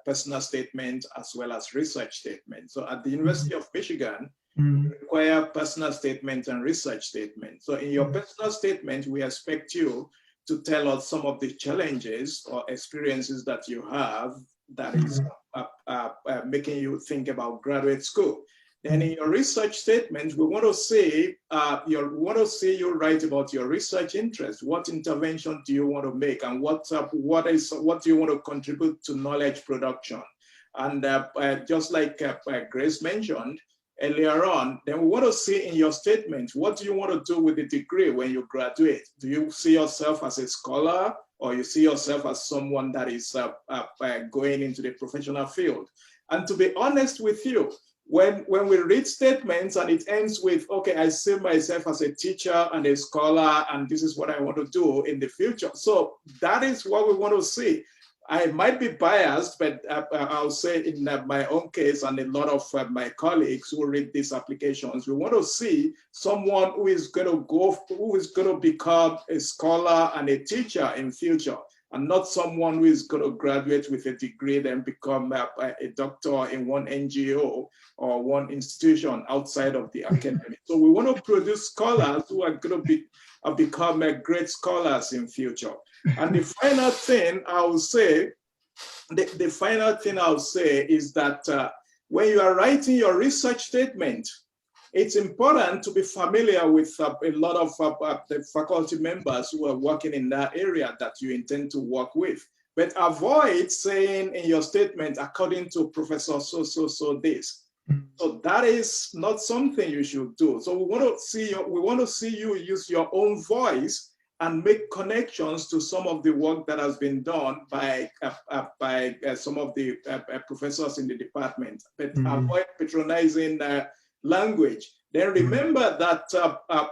personal statement as well as research statement. So at the University of Michigan, we require personal statement and research statement. So in your personal statement, we expect you to tell us some of the challenges or experiences that you have that is making you think about graduate school. Then in your research statement, we want to see you write about your research interest. What intervention do you want to make, and what do you want to contribute to knowledge production? And just like Grace mentioned earlier on, then we want to see in your statement, what do you want to do with the degree when you graduate? Do you see yourself as a scholar, or you see yourself as someone that is going into the professional field? And to be honest with you, when we read statements and it ends with, okay, I see myself as a teacher and a scholar, and this is what I want to do in the future. So that is what we want to see. I might be biased, but I'll say in my own case and a lot of my colleagues who read these applications, we want to see someone who is going to become a scholar and a teacher in future, and not someone who is going to graduate with a degree, then become a doctor in one NGO or one institution outside of the academy. So we want to produce scholars who are going to become great scholars in future. And the final thing I will say, is that when you are writing your research statement, it's important to be familiar with a lot of the faculty members who are working in that area that you intend to work with. But avoid saying in your statement, according to Professor so this. So that is not something you should do. So we want to see you use your own voice and make connections to some of the work that has been done by some of the professors in the department. But avoid patronizing language. Then remember that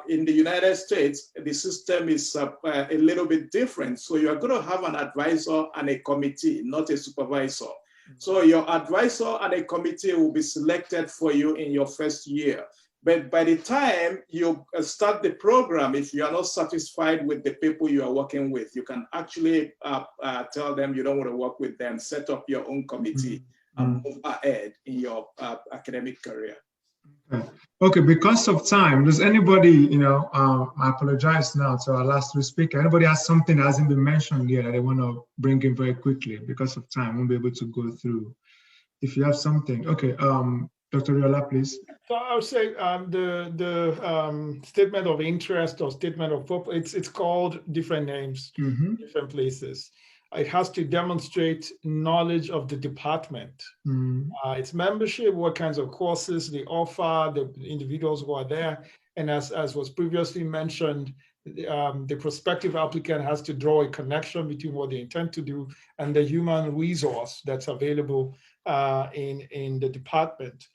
in the United States, the system is a little bit different. So you're going to have an advisor and a committee, not a supervisor. So your advisor and a committee will be selected for you in your first year. But by the time you start the program, if you are not satisfied with the people you are working with, you can actually tell them you don't want to work with them, set up your own committee and move ahead in your academic career. Okay, because of time, does anybody, I apologize now to our last three speakers. Anybody has something that hasn't been mentioned here that they want to bring in very quickly? Because of time, won't be able to go through. If you have something, okay, Dr. Riola, please. So I would say the statement of interest or statement of purpose, it's called different names, different places. It has to demonstrate knowledge of the department, its membership, what kinds of courses they offer, the individuals who are there. And as was previously mentioned, the prospective applicant has to draw a connection between what they intend to do and the human resource that's available in the department.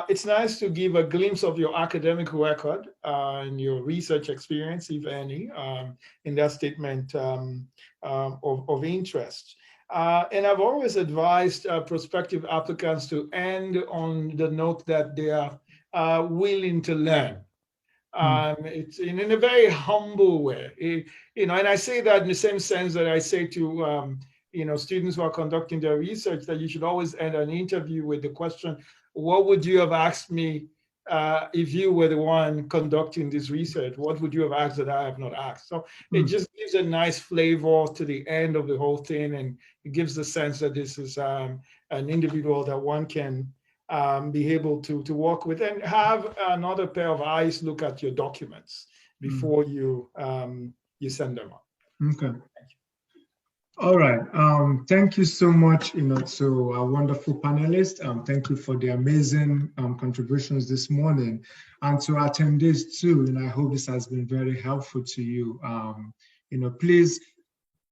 It's nice to give a glimpse of your academic record and your research experience, if any, in that statement of interest. And I've always advised prospective applicants to end on the note that they are willing to learn. It's in a very humble way, and I say that in the same sense that I say to students who are conducting their research that you should always end an interview with the question, what would you have asked me if you were the one conducting this research? What would you have asked that I have not asked? So it just gives a nice flavor to the end of the whole thing, and it gives the sense that this is an individual that one can be able to work with, and have another pair of eyes look at your documents before you send them on. Okay. All right. Thank you so much, to our wonderful panelists. Thank you for the amazing contributions this morning, and to attendees too. I hope this has been very helpful to you. Please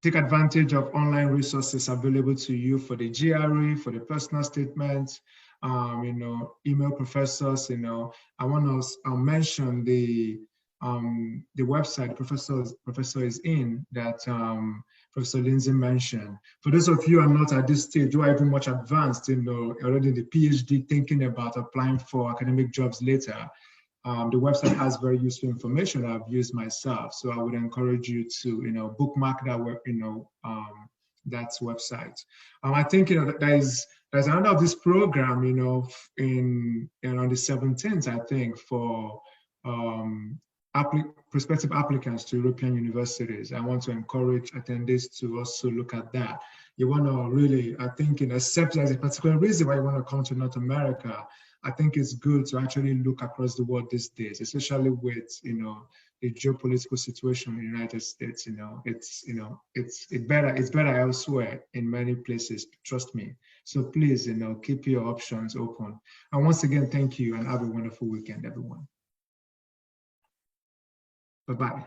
take advantage of online resources available to you for the GRE, for the personal statements. Email professors. I want to mention the website professor is in that Professor Lindsay mentioned. For those of you who are not at this stage, who are even much advanced, already in the PhD, thinking about applying for academic jobs later, the website has very useful information that I've used myself. So I would encourage you to, bookmark that that website. I think there's another of this program, on the 17th, I think, for prospective applicants to European universities. I want to encourage attendees to also look at that. You want to really, I think, except there's a particular reason why you want to come to North America, I think it's good to actually look across the world these days, especially with, the geopolitical situation in the United States. It's better elsewhere in many places, trust me. So please, keep your options open. And once again, thank you, and have a wonderful weekend, everyone. Bye-bye.